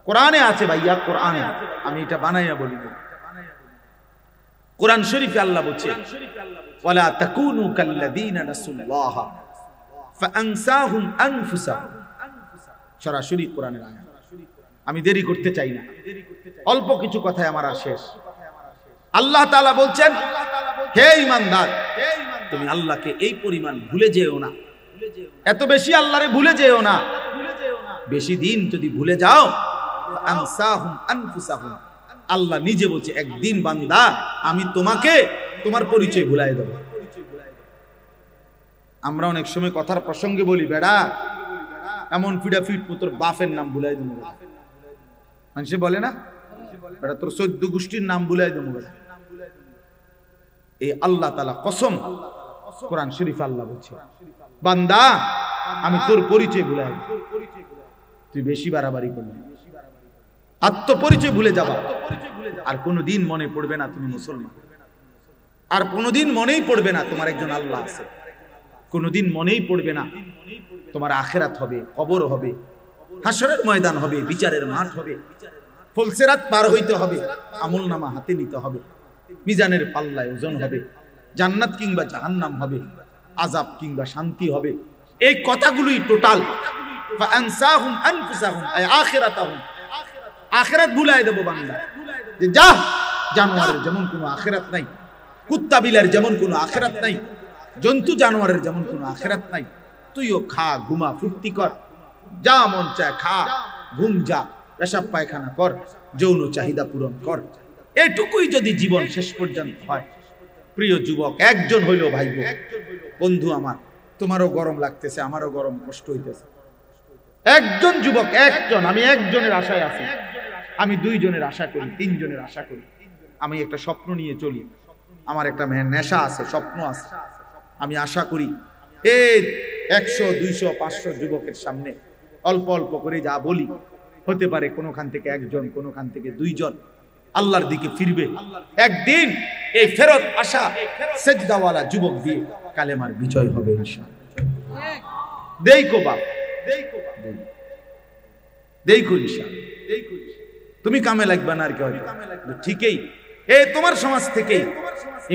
কোরআনে আছে ভাইয়া, কোরআনে, আমি এটা বানাইয়া বলি না। কোরআন শরীফে আল্লাহ বলছে, ওয়ালা তাকুনু কাল্লাযীনা নাসুল্লাহ ফাআনসাহুম আনফুসাহুম। সরাসরি কোরআনের আয়াত। আমি দেরি করতে চাই না, অল্প কিছু কথায় আমার আর শেষ। আল্লাহ তাআলা বলছেন, হে ঈমানদার, তুমি আল্লাহকে এই পরিমাণ ভুলে যেও না, এত বেশি আল্লাহরে ভুলে যেও না। বেশি দিন যদি ভুলে যাও, আনসাহুম আনফুসাহুম, আল্লাহ নিজে বলছে একদিন বান্দা আমি তোমাকে তোমার পরিচয় ভুলাই দেব। আমরা অনেক সময় কথার প্রসঙ্গে বলি, বেড়া এমন ফিডাফিট তোর বাপের নাম ভুলাই দেবো, মানুষে বলে না, বেড়া তোর 14 গোষ্ঠীর নাম ভুলাই দেবো। এই আল্লাহ তাআলা কসম, কোরআন শরীফ আল্লাহ বলছে, বান্দা আমি তোর পরিচয় ভুলাই দেব, তুই বেশি বাড়াবাড়ি করবি, আত্মপরিচয় ভুলে যাবা, আর কোনোদিন মনে পড়বে না তুমি মুসলমান, আর কোনোদিন মনেই পড়বে না তোমার একজন আল্লাহ আছে, কোনোদিন মনেই পড়বে না তোমার আখিরাত হবে, কবর হবে, হাসরের ময়দান হবে, বিচারের মাঠ হবে, ফুলসিরাত পার হইতে হবে, আমলনামা হাতে নিতে হবে, মিজানের পাল্লায় ওজন হবে, জান্নাত কিংবা জাহান্নাম হবে, আযাব কিংবা শান্তি হবে। এই কথাগুলোই টোটাল ফাআনসাহুম আনফুসাহুম আই আখিরাতাহুম, আখিরাত ভুলাই দেব বান্দা, যে যা, জানোয়ারের যেমন কোনো আখিরাত নাই, কুত্তা বিলার যেমন কোনো আখিরাত নাই, জন্তু জানোয়ারের যেমন কোনো আখিরাত নাই, তুইও খা, ঘুমা, ফুর্তি কর, যা মন চায় খা, ঘুম যা, পেশাব পায়খানা কর, যৌন চাহিদা পূরণ কর। এটুকুই যদি জীবন শেষ পর্যন্ত হয়, প্রিয় যুবক একজন হইল ভাই বন্ধু আমার, তোমারও গরম লাগতেছে, আমারও গরম, কষ্ট হইতেছে। একজন যুবক, একজন, আমি একজনের আশায় আছি, আমি 2 জনের আশা করি, 3 জনের আশা করি। আমি একটা স্বপ্ন নিয়ে চলি, আমার একটা নেশা আছে, স্বপ্ন আছে। আমি আশা করি এই 100, 200, 500 যুবকের সামনে অল্প অল্প করে যা বলি, হতে পারে কোনোখান থেকে একজন, কোনোখান থেকে 2 জন আল্লাহর দিকে ফিরবে। একদিন এই ফেরত আসা সেজদাওয়ালা যুবক দিয়ে কালেমার বিজয় হবে ইনশাআল্লাহ। দেখো বাপ, দেখো ইনশাআল্লাহ। তুমি কামে লাগবে না আর কি, হয়তো ঠিকই। এই তোমার সমাজ থেকেই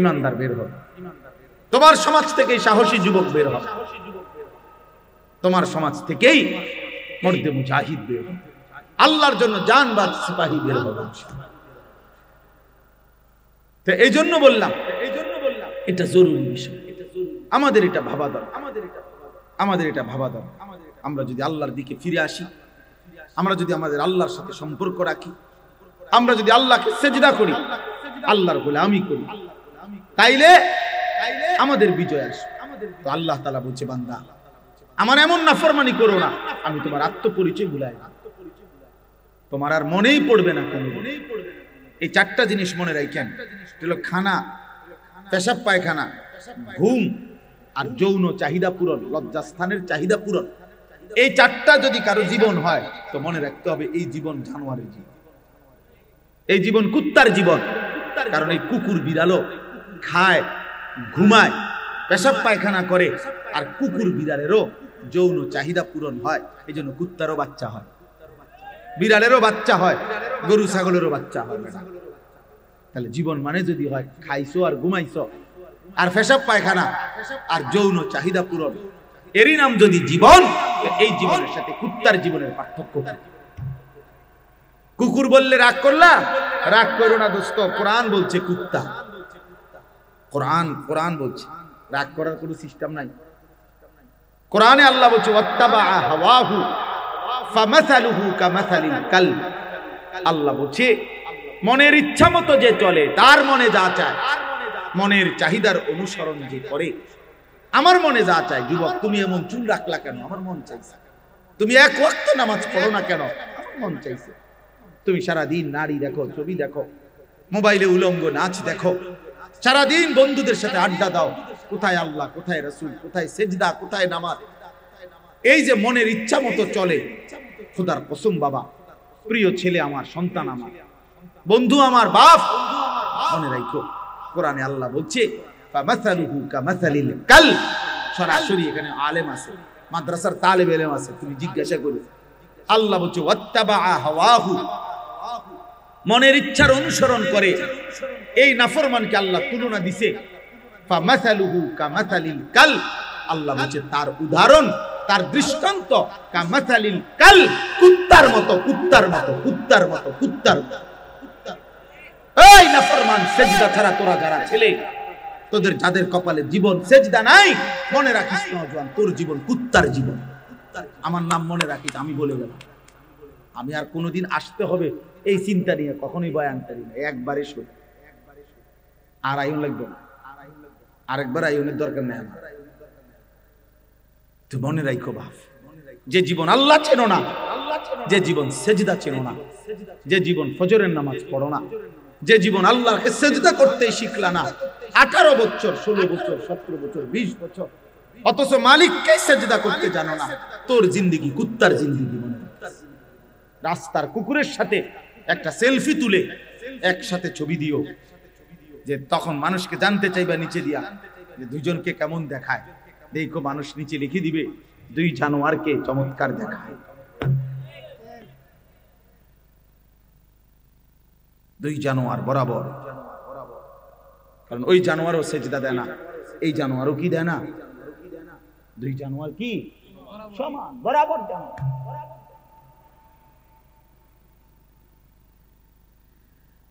ইমানদার বের হবে, তোমার সমাজ থেকেই সাহসী যুবক বের হবে, তোমার সমাজ থেকেই মর্দে মুজাহিদ বের হবে, আল্লাহর জন্য জানবাজ সিপাহী বের হবে। তো এই জন্য বললাম এটা জরুরি বিষয়, আমাদের এটা ভাবা দরকার, আমাদের এটা ভাবা দরকার। আমরা যদি আল্লাহর দিকে ফিরে আসি, আমরা যদি আমাদের আল্লাহর সাথে সম্পর্ক রাখি, আমরা যদি আল্লাহকে সেজদা করি, আল্লাহর গোলামি করি, তাইলে আমাদের বিজয় আসবে। তো আল্লাহ তাআলা বলছে, বান্দা আমার এমন নাফরমানি করো না, আমি তোমার আত্মপরিচয় ভুলাই না, তোমার আর মনেই পড়বে না কোনো। এই 4টা জিনিস মনে রাখেন, হলো খানা, পেশাব পায়খানা, ঘুম আর যৌন চাহিদা পূরণ, লজ্জাস্থানের চাহিদা পূরণ। এই 4টা যদি কারো জীবন হয়, তো মনে রাখতে হবে এই জীবন জানোয়ারের জীবন, এই জীবন কুত্তার জীবন। কারণ এই কুকুর বিড়ালও খায়, ঘুমায়, পেশাব পায়খানা করে, আর কুকুর বিড়ালেরও যৌন চাহিদা পূরণ হয়। এই জন্য কুত্তারও বাচ্চা হয়, বিড়ালেরও বাচ্চা হয়, গরু ছাগলেরও বাচ্চা হয়। তাহলে জীবন মানে যদি হয় খাইছো আর ঘুমাইছো আর পেশাব পায়খানা আর যৌন চাহিদা পূরণ, এরই নাম যদি জীবন, এই জীবনের সাথে কুত্তার জীবনের পার্থক্য। কুকুর বললে রাগ করলা, রাগ করো না দোস্ত, কোরআন বলছে কুত্তা, কোরআন বলছে রাগ করার কোনো সিস্টেম নাই। কোরআনে আল্লাহ বলছে ওয়াত্তাবা হাওয়াহু ফামাসালুহু কামাসালিল কালব। আল্লাহ বলছে মনের ইচ্ছা মতো যে চলে, তার মনে যা চায়, মনের চাহিদার অনুসরণ যে করে। আমার মনে যা চায়, যুবক তুমি এমন চুল রাখলা কেন, আমার মন চাইছে। তুমি 1 ওয়াক্ত নামাজ পড়ো না কেন, আমার মন চাইছে। তুমি সারাদিন নারী দেখো, ছবি দেখো, মোবাইলে উলঙ্গ নাচ দেখো, সারাদিন বন্ধুদের সাথে আড্ডা দাও, কোথায় আল্লাহ, কোথায় রাসূল, কোথায় সেজদা, কোথায় নামাজ। এই যে মনের ইচ্ছা মতো চলে, খোদার কসম বাবা, প্রিয় ছেলে আমার, সন্তান আমার, বন্ধু আমার, বাপ, মনে রাখো কোরআনে আল্লাহ বলছে ফামাসালুহু কামাসালিল কালব। সরাসরি এখানে আলেম আছে, মাদ্রাসার তালেব ইলম আছে, তুমি জিজ্ঞাসা করো। আল্লাহ বলছে ওয়াত্তাবা হাওয়াহু, মনের ইচ্ছার অনুসরণ করে। এই নাফরমানকে আল্লাহ তুলনা দিছে ফামাসালুহু কামাসালিল কালব। আল্লাহ বলছে তার উদাহরণ, তার দৃষ্টান্ত কামাসালিল কালব, কুত্তার মতো, কুত্তার মতো, কুত্তার মতো, কুত্তার মতো। এই নাফরমান, সেজদা ছাড়া তোরা যারা ছেলে, তোদের যাদের কপালে জীবন সেজদা নাই, মনে রাখিস নওজোয়ান, তোর জীবন কুত্তার জীবন। আমার নাম মনে রাখিস, আমি বলে গেলাম। আমি আর কোনোদিন আসতে হবে এই চিন্তা নিয়ে কখনোই বয়ান করি না, একবারে শুনি। আর আইন লাগবে না, আরেকবার আইনের দরকার নেই আমার। তুই মনে রাখো বাপ, যে জীবন আল্লাহ চেনো না, যে জীবন সেজদা চেনো না, যে জীবন ফজরের নামাজ পড়ো না, যে জীবন আল্লাহকে সেজদা করতে শিখলা না, 18 বছর, 16 বছর, 17 বছর, 20 বছর, অথচ মালিককে সেজদা করতে জানো না, তোর জিন্দেগি কুত্তার জিন্দেগি। মনে রাস্তার কুকুরের সাথে একটা সেলফি তুলে একসাথে ছবি দিও, যে তখন মানুষকে জানতে চাইবা নিচে দিয়া যে দুইজনকে কেমন দেখায়। দেখো মানুষ নিচে লিখে দিবে 2 জানোয়ারকে চমৎকার দেখায়। 2 জানোয়ার বরাবর, কারণ ওই জানোয়ারও সেজদা দেয় না, এই জানোয়ারও কি দেয় না। 2 জানোয়ার কি সমান, বরাবর জানোয়ার।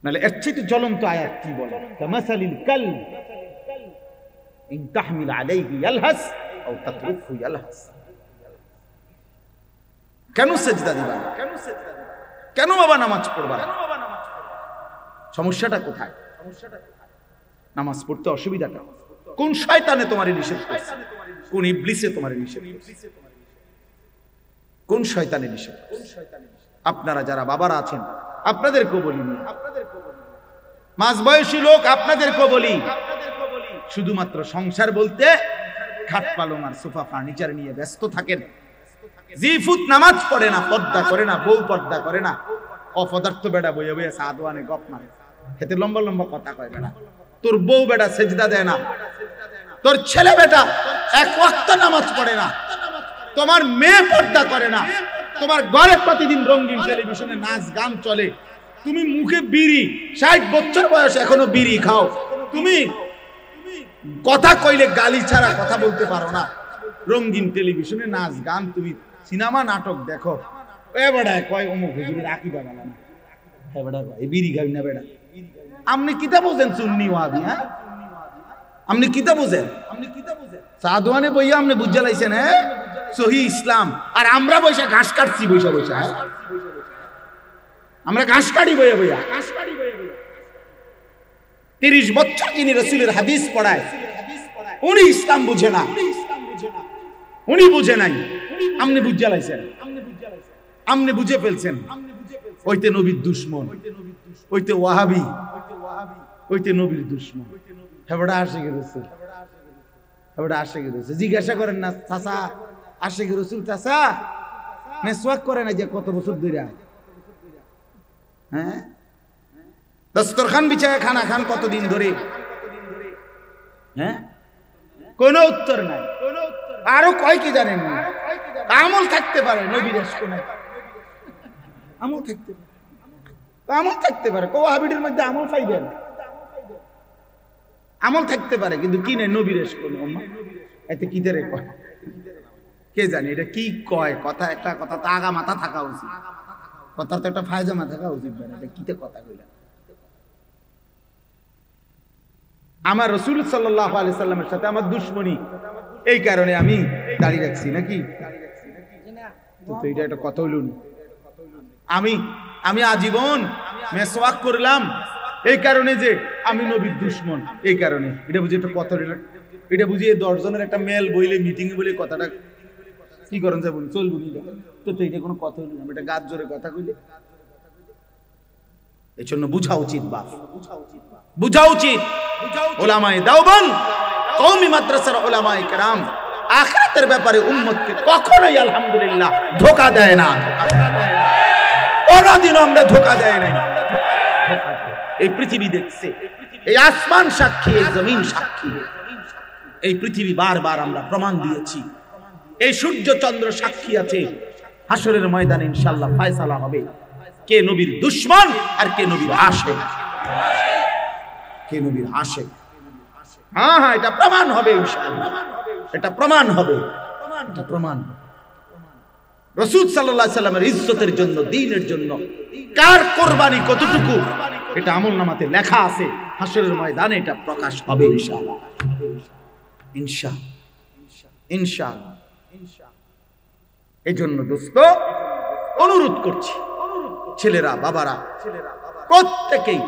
নালে এর চেয়ে জ্বলন্ত আয়াত কি বলে, কামাসালিল কালব ইন তাহমিল আলাইহি ইয়ালহাস আও তাতরুকহু ইয়ালহাস। কেন সেজদা দিবা না, কেন বাবা নামাজ পড়বা না? সমস্যাটা কোথায়? নামাজ পড়তে অসুবিধাটা কোন শয়তানে তোমারে নিষেধ করছে? কোন ইবলিসে তোমার নিষেধ করছে? কোন শয়তানে নিষেধ? আপনারা যারা বাবারা আছেন আপনাদেরকেও বলি, মাঝবয়সী লোক আপনাদেরকেও বলি, শুধুমাত্র সংসার বলতে খাট পালং আর সোফা ফার্নিচার নিয়ে ব্যস্ত থাকেন। জিফুত নামাজ পড়ে না, পর্দা করে না, বউ পর্দা করে না, অপদার্থ বেটা বইয়া বইয়া সাদওয়ানে গপ মারে, হেতে লম্বা লম্বা কথা কয় বেটা। তোর বউ বেটা সেজদা দেয় না, তোর ছেলে বেটা এক ওয়াক্ত নামাজ পড়ে না, তোমার মেয়ে পর্দা করে না, তোমার ঘরে প্রতিদিন রঙিন টেলিভিশনে নাচ গান চলে, তুমি মুখে বিড়ি, 60 বছর বয়স এখনো বিড়ি খাও, তুমি কথা কইলে গালি ছাড়া কথা বলতে পারো না, রঙিন টেলিভিশনে নাচ গান, তুমি সিনেমা নাটক দেখো, বেড়া কয় অমুক হুজুরের আকিদা বানা না, হ্যাঁ বেড়া এই বিড়ি খাই না বেড়া। আপনি কিতা বোঝেন সুন্নি ওয়াহাবি? হ্যাঁ আপনি কিতা বোঝেন? সাদওয়ানে বইয়া আপনি বুঝা লাইছেন হ্যাঁ সহি ইসলাম, আর আমরা বৈশা ঘাস কাটছি, বৈশা বৈশা আমরা ঘাস কাটি বইয়া বইয়া। 30 বছর যিনি রাসূলের হাদিস পড়ায় উনি ইসলাম বুঝে না, উনি বুঝে নাই, আপনি বুঝা লাইছেন, আপনি বুঝে ফেলছেন। ওইতে নবীর দুশমন, ওইতে ওয়াহাবি, ওইতে নবীর দুশমন, হেবড়া আশিকের রাসূল, হেবড়া আশিকের রাসূল। জিজ্ঞাসা করেন না চাচা আশিকের রাসূল চাচা মেসওয়াক করে না যে কত বছর ধরে? হ্যাঁ দস্তরখান বিছায় খানা খান কতদিন ধরে? হ্যাঁ কোনো উত্তর নাই। আরো কয় কি জানেন না, আমল থাকতে পারে, নবীর ইশক নাই, আমল থাকতে পারে, আমল থাকতে পারে, ওয়াহাবিদের মধ্যে আমল পাইবেন, আমল থাকতে পারে, কিন্তু কি নাই নবীর ইশক নাই। এতে কি ধরে কয় কে জানে, এটা কি কয় কথা? একটা কথা তো আগা মাথা থাকা উচিত, কথার তো একটা ফায়জামা থাকা উচিত, এটা কিতে কথা কইলেন? আমার রাসূল সাল্লাল্লাহু আলাইহি সাল্লামের সাথে আমার দুশমনি, এই কারণে আমি দাঁড়িয়ে রাখছি নাকি? তো এটা একটা কথা হইল না। আমি আজীবন মেসওয়াক করলাম এই কারণে যে আমি নবীর দুশমন, এই কারণে এটা বুঝি একটা কথা, এটা বুঝি 10 জনের একটা মেল বইলে মিটিং এ বলে কথাটা কি করেন যায় বলি চলবো নি? তো এটা কোনো কথা হইল না, এটা গাছ জোরে কথা কইলে। এই জন্য বুঝা উচিত, বাপ বুঝা উচিত। উলামায়ে দেওবন্দ কওমি মাদ্রাসার উলামায়ে কেরাম আখিরাতের ব্যাপারে উম্মতকে কখনোই আলহামদুলিল্লাহ ধোঁকা দেয় না, কোনদিন আমরা ধোঁকা দেয় নাই। এই পৃথিবী দেখছে, এই আসমান সাক্ষী, এই জমিন সাক্ষী, এই পৃথিবী বারবার আমরা প্রমাণ দিয়েছি, এই সূর্য চন্দ্র সাক্ষী আছে। হাসরের ময়দানে ইনশাআল্লাহ ফয়সালা হবে কে নবীর দুশমন আর কে নবীর আশিক, কে নবীর আশিক। হ্যাঁ হ্যাঁ এটা প্রমাণ হবে ইনশাআল্লাহ, এটা প্রমাণ হবে, এটা প্রমাণ। রাসূল সাল্লাল্লাহু আলাইহি সাল্লামের ইজ্জতের জন্য, দ্বীনের জন্য কার কুরবানি কতটুকু এটা আমলনামাতে লেখা আছে, হাসরের ময়দানে এটা প্রকাশ হবে ইনশাআল্লাহ, ইনশাআল্লাহ, ইনশাআল্লাহ। এজন্য দোস্ত অনুরোধ করছি, ছেলেরা বাবারা প্রত্যেকেই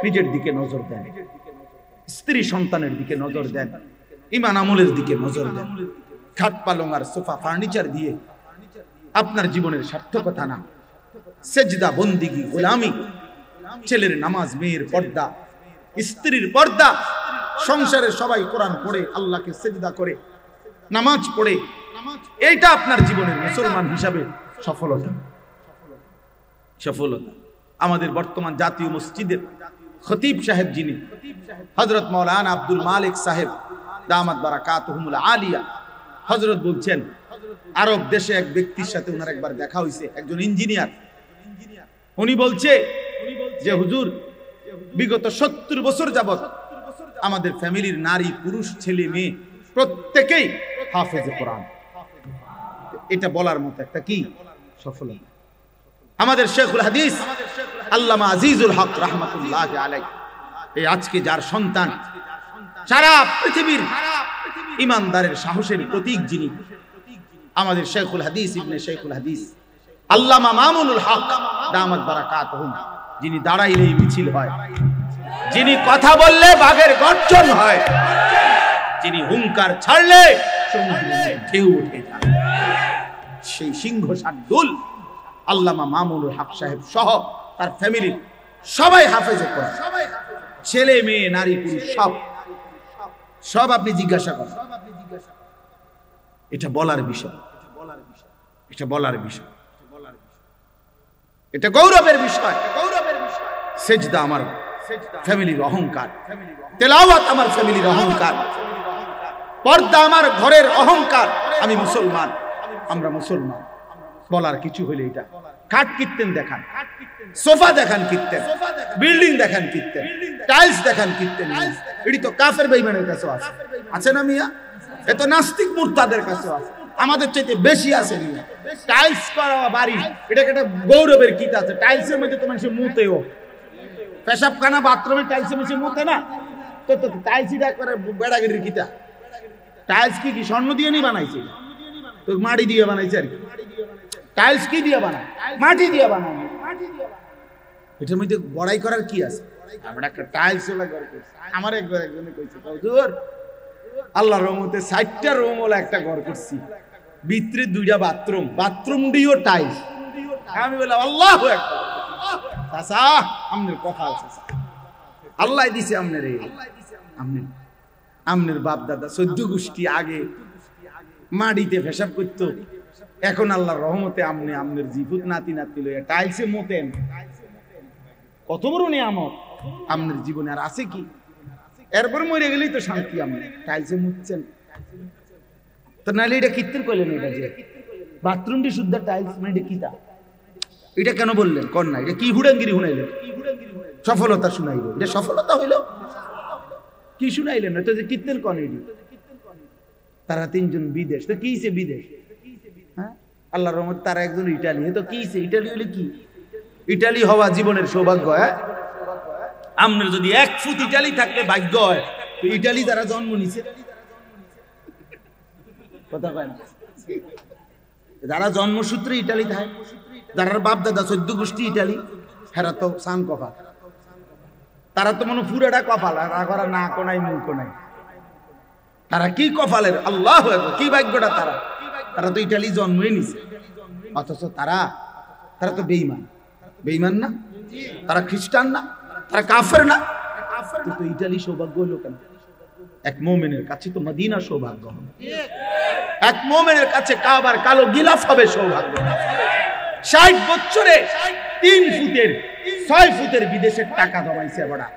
নিজের দিকে নজর দেন, স্ত্রী সন্তানের দিকে নজর দেন, ঈমান আমলের দিকে নজর দেন। খাট পালং আর সোফা ফার্নিচার দিয়ে আপনার জীবনের সার্থকতা না, সেজদা বন্দিগি গোলামি, ছেলের নামাজ, মেয়ের পর্দা, স্ত্রীর পর্দা, সংসারে সবাই কোরআন পড়ে আল্লাহকে সেজদা করে নামাজ পড়ে, এইটা আপনার জীবনের মুসলমান হিসাবে সফলতা, সফলতা। আমাদের বর্তমান জাতীয় মসজিদের খতিব সাহেব যিনি হযরত মাওলানা আব্দুল মালিক সাহেব দামাত বারাকাতুহুমুল আলিয়া, হযরত বলছেন আরব দেশে এক ব্যক্তির সাথে ওনার একবার দেখা হয়েছে, একজন ইঞ্জিনিয়ার। উনি বলছে যে হুজুর বিগত 70 বছর যাবত আমাদের ফ্যামিলির নারী পুরুষ ছেলে মেয়ে প্রত্যেকেই হাফেজে কোরআন। এটা বলার মতো একটা কি সফলতা। আমাদের শেখুল হাদিস আল্লামা আজিজুল হক রাহমাতুল্লাহ আলাইহি, এই আজকে যার সন্তান, সারা পৃথিবীর ইমানদারের সাহসের প্রতীক যিনি, আমাদের শেখুল হাদিস ইবনে শেখুল হাদিস আল্লামা মামুনুল হক দামাত বারাকাতুহুম, যিনি দাঁড়াইলেই মিছিল হয়, যিনি কথা বললে বাঘের গর্জন হয়, যিনি হুঙ্কার ছাড়লে সমুদ্রে ঢেউ উঠে যায়। সেই সিংহ শার্দুল আল্লামা মামুনুল হক সাহেব সহ তার ফ্যামিলি সবাই হাফেজে কোরআন, ছেলে মেয়ে নারী পুরুষ সব আপনি জিজ্ঞাসা করেন। এটা বলার বিষয়, এটা বলার বিষয়, এটা গৌরবের বিষয়। সেজদা আমার ফ্যামিলির অহংকার, তেলাওয়াত আমার ফ্যামিলির অহংকার, পর্দা আমার ঘরের অহংকার। আমি মুসলমান, আমরা মুসলমান। বলার কিছু হলে এটা কাঠ কিনতেন দেখান, সোফা দেখান কিনতেন, বিল্ডিং দেখান কিনতেন, টাইলস দেখান কিনতেন। এটি তো কাফের বেঈমানের কাছে আছে, আছে না মিয়া? এ তো নাস্তিক মুরতাদের কাছে আছে, আমাদের চাইতে বেশি আছে মিয়া। টাইলস করা বাড়ি, এটাকে একটা গৌরবের কিত আছে। টাইলসের মধ্যে তো মানুষ মুতেও, পেশাবখানা বাথরুমে টাইলসের মধ্যে মুতে না তো, টাইলসিটা করে বেড়াগিরির কিতা। টাইলস কি স্বর্ণ দিয়ে নি বানাইছে? তো মাটি দিয়ে বানাইছে আর কি। টাইলস কি দিয়ে বানায়? মাটি দিয়ে বানায়। এটার মধ্যে বড়াই করার কি আছে? আমরা একটা টাইলস ওলা ঘর করছি। আমার একজনে কইছে, হুজুর আল্লাহর রহমতে 60টা রুম ওলা একটা ঘর করছি, ভিতরে 2টা বাথরুম, বাথরুম দিও টাইলস। আমি বললাম আল্লাহু আকবার। চাচা আমনের কথা আছে, আল্লাহ দিছে আমনের, আমনের বাপ দাদা 14 গোষ্ঠী আগে মাটিতে পেশাব করতো, এখন আল্লাহর রহমতে আমনের জিভুত নাতি নাতি লইয়া টাইলসে মতেন। কত বড় নিয়ামত আমনের জীবনে, আর আছে কি? এরপর মরে গেলেই তো শান্তি। আপনি টাইলসে মুতছেন তো, নাহলে এটা কীর্তন করলেন? এটা যে বাথরুমটি শুদ্ধ টাইলস, মানে এটা কিতা? এটা কেন বললেন? কর না, এটা কি হুড়াঙ্গিরি শুনাইলেন? সফলতা শুনাইল, এটা সফলতা হইল? কি শুনাইলেন? এটা যে কীর্তন কন। এটি তারা 3 জন বিদেশ, তো কিছে বিদেশ? হ্যাঁ, আল্লাহর রহমত তারা একজন ইটালি। তো কিছে ইটালি হলে কি? ইটালি হওয়া জীবনের সৌভাগ্য। হ্যাঁ, আপনার যদি 1 ফুট ইটালি থাকলে ভাগ্য হয়, তো ইটালি যারা জন্ম নিছে, কথা কয় না, যারা জন্মসূত্রে ইটালি থাকে, যারা বাপ দাদা 14 গোষ্ঠী ইটালি, হেরা তো সান কপাল। তারা তো মনে পুরাটা কপাল, আর না কোনাই মুখ কোনাই। তারা কি কপালের, আল্লাহ কি ভাগ্যটা তারা। তারা তো ইটালি জন্মই নিছে, অথচ তারা তো বেঈমান। বেঈমান না? তারা খ্রিস্টান না? তারা কাফের না? কিন্তু ইটালি সৌভাগ্য হলো কেন? এক মুমিনের কাছে তো মদিনা সৌভাগ্য হবে, এক মুমিনের কাছে কাবার কালো গিলাফ হবে সৌভাগ্য। 60 বছরে 3 ফুটের 6 ফুটের বিদেশের টাকা জমাইছে বড়া।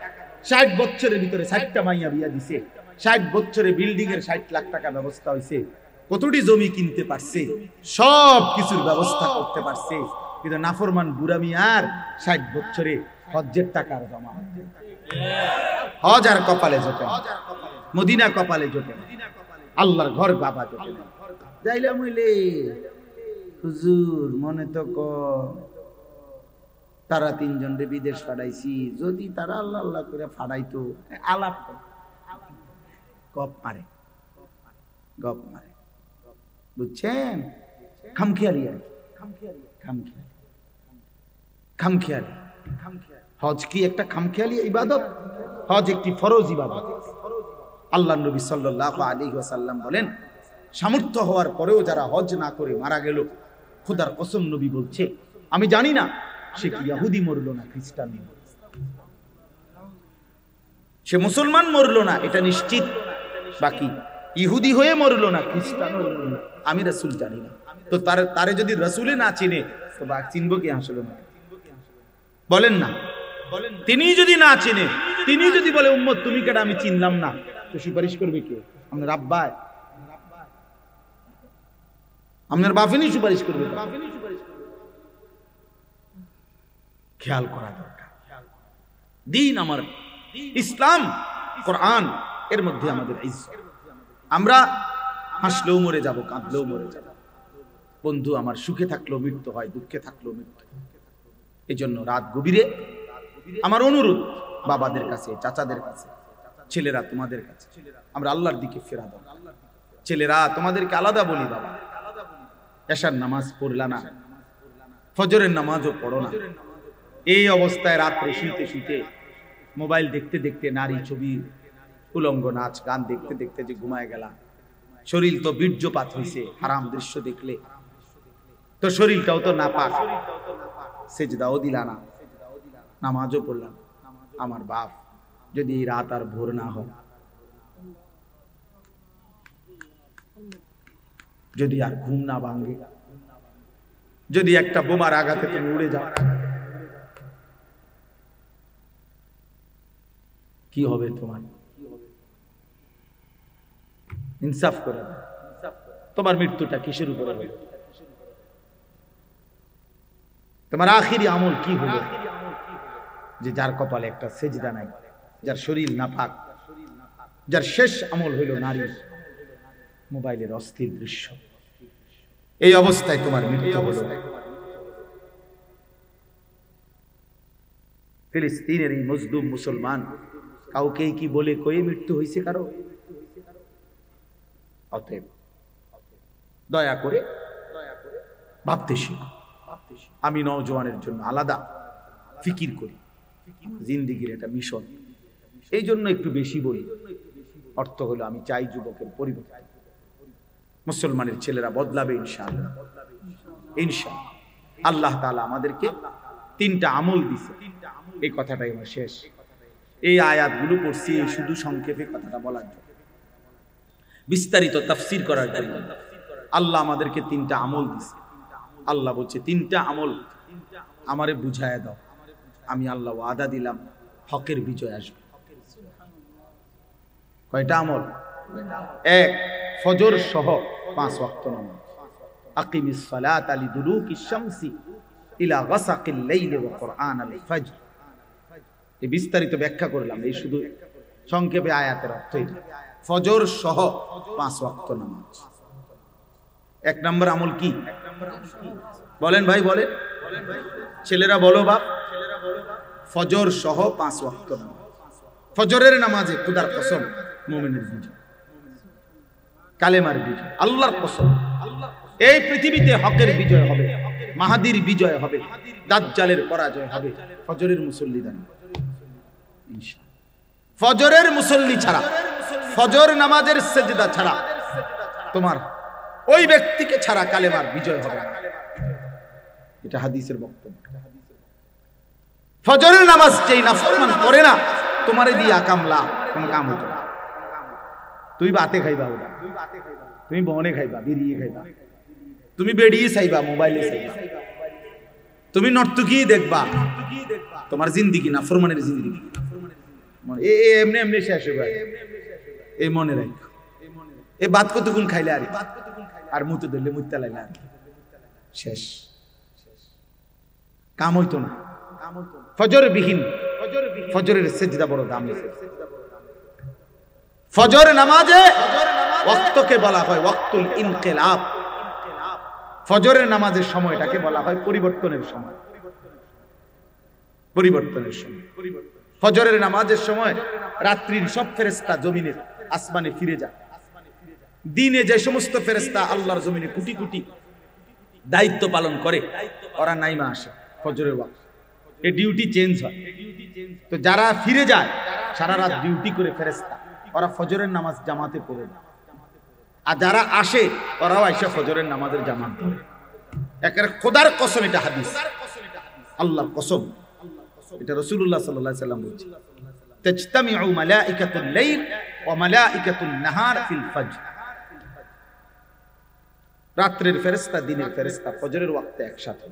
60 বছরের ভিতরে 60টা মাইয়া বিয়া দিছে। 60 বছরে বিল্ডিং এর 60 লাখ টাকা ব্যবস্থা হয়েছে। কতটি জমি কিনতে পারছে, সব কিছুর ব্যবস্থা করতে পারছে। কিন্তু নাফরমান বুড়া মিয়ার 60 বছরে হজ্জের টাকার জমা। হজ আর কপালে জোটে, মদিনা কপালে জোটে, আল্লাহর ঘর বাবা জোটে। যাইলাম হইলে হুজুর মনে তো তারা 3 জনরে বিদেশ পাঠাইছি, যদি তারা আল্লাহ আল্লাহ করে ফাড়াইতো, আলাপ গপ মারে, গপ মারে, বুঝছেন? খামখেয়ালি আর কি, খামখেয়ালি। হজ কি একটা খামখেয়ালি ইবাদত? হজ একটি ফরজ ইবাদত। আল্লাহ নবী সাল্লাল্লাহু আলাইহি ওয়াসাল্লাম বলেন, সামর্থ্য হওয়ার পরেও যারা হজ না করে মারা গেল, খোদার কসম নবী বলছে, আমি জানি না সে কি ইহুদি মরলো না খ্রিস্টান মরলো, সে মুসলমান মরলো না এটা নিশ্চিত, বাকি ইহুদি হয়ে মরলো না খ্রিস্টান মরলো না, আমি রাসূল জানি না। তো তারে যদি রাসূলে না চিনে তো বা চিনবো কি আসলে? না বলেন না, তিনি যদি না চিনে, তিনি যদি বলে উম্মত তুমি কেডা আমি চিনলাম না, তো সুপারিশ করবে কে? আপনার আব্বায়, আপনার বাপেনি সুপারিশ করবে। খেয়াল করা দরকার। দিন আমার ইসলাম, কোরআন, এর মধ্যে আমাদের ইজ্জত। আমরা হাসলেও মরে যাব, কাঁদলেও মরে যাব। বন্ধু আমার সুখে থাকলেও মৃত্যু হয়, দুঃখে থাকলেও মৃত্যু। এই জন্য রাত গভীরে আমার অনুরোধ বাবাদের কাছে, চাচাদের কাছে, ছেলেরা তোমাদের কাছে, আমরা আল্লাহর দিকে ফেরা দাও। ছেলেরা তোমাদেরকে আলাদা বলি, বাবা এশার নামাজ পড়লা না, ফজরের নামাজও পড়ো না, এই অবস্থায় রাত্রে শুইতে শুইতে মোবাইল দেখতে দেখতে নারী ছবি উলঙ্গ নাচ গান দেখতে দেখতে যে ঘুমায় গেলা, শরীর তো বীর্যপাত হইছে হারাম দৃশ্য দেখলে, তো শরীরটাও তো নাপাক, সেজদাও দিলা না, নামাজও পড়লাম। আমার বাপ, যদি এই রাত আর ভোর না হয়, যদি আর ঘুম না ভাঙে, যদি একটা বোমার আঘাতে তুমি উড়ে যাও, কি হবে তোমার? ইনসাফ করে তোমার মৃত্যুটা কিসের উপরে হবে? তোমার আখিরি আমল কি হলো? যে যার কপালে একটা সেজদা নাই, যার শরীর নাপাক, যার শেষ আমল হইল নারী মোবাইলের অস্থির দৃশ্য। এই অবস্থায় তোমার মৃত্যু হলো। ফিলিস্তিনের এই মজলুম মুসলমান কাউকে কি বলে কয়ে মৃত্যু হয়েছে কারো? অতএব দয়া করে ভাবতে শিখো। আমি নওজোয়ানের জন্য আলাদা ফিকির করি, জিন্দিগির এটা মিশন, এই জন্য একটু বেশি বলি। অর্থ হলো আমি চাই যুবকের পরিবর্তন, মুসলমানের ছেলেরা বদলাবে ইনশাআল্লাহ। ইনশাআল্লাহ আল্লাহ তাআলা আমাদেরকে 3টা আমল দিছে, এই কথাটাই আমার শেষ। এই আয়াতগুলো পড়ছি শুধু সংক্ষেপে কথাটা বলার জন্য, বিস্তারিত তাফসীর করার জন্য। আল্লাহ আমাদেরকে 3টা আমল দিছে। আল্লাহ বলছে 3টা আমল আমারে বুঝায়া দাও, আমি আল্লাহ ওয়াদা দিলাম হকের বিজয় আসবে। কয়টা আমল? 1, ফজর সহ 5 ওয়াক্ত নামাজ। আকিমিস সালাতা লিদুলুকিশ শামসি ইলা গাসাকিল লাইলি ওয়া কুরআনাল ফাজর। এই বিস্তারিত ব্যাখ্যা করলাম, এই শুধু সংক্ষেপে আয়াতের অর্থ এটা। ফজর সহ 5 ওয়াক্ত নামাজ। 1 নম্বর আমল কি বলেন ভাই? বলেন ছেলেরা, বলো বাপ। ফজর সহ 5 ওয়াক্ত নামাজ। ফজরের নামাজে খোদার কসম মুমিনের বিজয়, কালেমার বিজয়, আল্লাহর কসম। এই পৃথিবীতে হকের বিজয় হবে, মাহাদির বিজয় হবে, দাজ্জালের পরাজয় হবে ফজরের মুসল্লি দ্বারা ইনশাআল্লাহ। ফজরের মুসল্লি ছাড়া, ফজর নামাজের সেজদা ছাড়া, তোমার ওই ব্যক্তিকে ছাড়া কালেমার বিজয় হবে না। এটা হাদিসের বক্তব্য। ফজরের নামাজ যেই নাফরমান করে না, তোমারে দিয়া কামলা কোনো কাম হতো না। তুই বাতে খাইবা, ওটা তুমি বনে খাইবা, বেরিয়ে খাইবা, তুমি বেরিয়ে চাইবা, মোবাইলে চাইবা, তুমি নর্তকী দেখবা, তোমার জিন্দিগি না ফরমানের জিন্দিগি এমনি এমনি শেষ হবে। এই মনে রাখ, এই বাত কতক্ষণ খাইলে আর মুতে ধরলে মুতে লাইলে আর শেষ, কাম হইতো না। ফজর বিহীন, ফজরের সেজদা বড় দামি। ফজর নামাজে ওয়াক্তকে বলা হয় ওয়াক্তুল ইনকিলাব। ফজরের নামাজের সময়টাকে বলা হয় পরিবর্তনের সময়। পরিবর্তনের সময়, ফজরের নামাজের সময় রাত্রির সব ফেরেশতা জমিনের আসমানে ফিরে যায়। দিনে যে সমস্ত ফেরেশতা আল্লাহর জমিনে কোটি কোটি দায়িত্ব পালন করে, ওরা নাইমা আসে ফজরের ওয়াক্ত। এই ডিউটি চেঞ্জ হয়। তো যারা ফিরে যায় সারা রাত ডিউটি করে ফেরেশতা, ওরা ফজরের নামাজ জামাতে পড়ে না। আর যারা আসে ওরাও আইসা ফজরের নামাজের জামাত পড়ে। একেবারে খোদার কসম, এটা হাদিস, আল্লাহর কসম। এটা রাসূলুল্লাহ সাল্লাল্লাহু আলাইহি ওয়াসাল্লাম বলেছেন, তাজতামিউ মালাইকাতুল লাইল ওয়া মালাইকাতুন নাহার ফিল ফজর। রাত্রের ফেরেশতা দিনের ফেরেশতা ফজরের ওয়াক্তে একসাথে।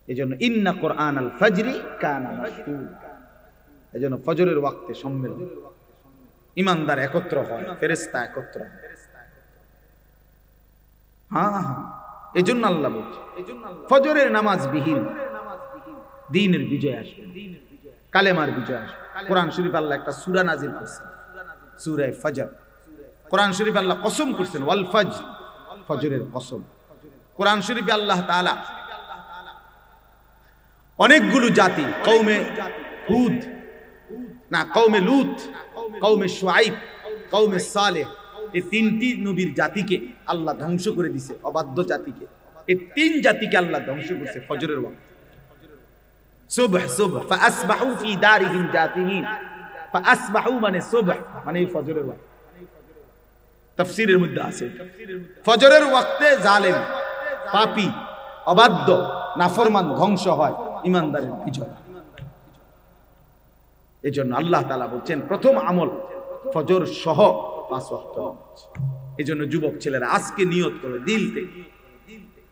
এজন্য ইন্না কুরআনাল ফাজরি কানা মাশহুদ। এজন্য ফজরের ওয়াক্তে সম্মেলন, ইমানদার একত্র হয়, ফেরেশতা একত্র হয়। হ্যাঁ, এজন্য আল্লাহ বলছে ফজরের নামাজ বিহীন দ্বীনের বিজয় আসবে, কালেমার বিজয় আসবে। কোরআন শরীফ আল্লাহ একটা সূরা নাযিল করেছেন, সূরা ফজর। কোরআন শরীফ আল্লাহ কসম করেছেন ওয়াল ফজর, ফজরের কসম। কোরআন শরীফে আল্লাহ তাআলা অনেকগুলো জাতি, কওমে হুদ না, কওমে লূত, কওমে শুআইব, কওমে সালেহ, এই 3টি নবীর জাতিকে আল্লাহ ধ্বংস করে দিয়েছে, অবাধ্য জাতিকে। এই 3 জাতিকে আল্লাহ ধ্বংস করেছে ফজরের ওয়াক্তে। সুবহ সুবহ ফাসবাহু ফি দারিহিম জাতিহিন। ফাআসবাহু মানে সুবহ মানে ফজরের ওয়াক্ত। তাফসীরের মধ্যে আছে ফজরের ওয়াক্তে জালেম, পাপী, অবাধ্য, নাফরমান ধ্বংস হয়, ঈমানদারের বিজয়। এজন্য আল্লাহ তাআলা বলছেন প্রথম আমল ফজর সহ 5 ওয়াক্ত নামাজ। এজন্য যুবক ছেলেরা আজকে নিয়ত করো দিল থেকে,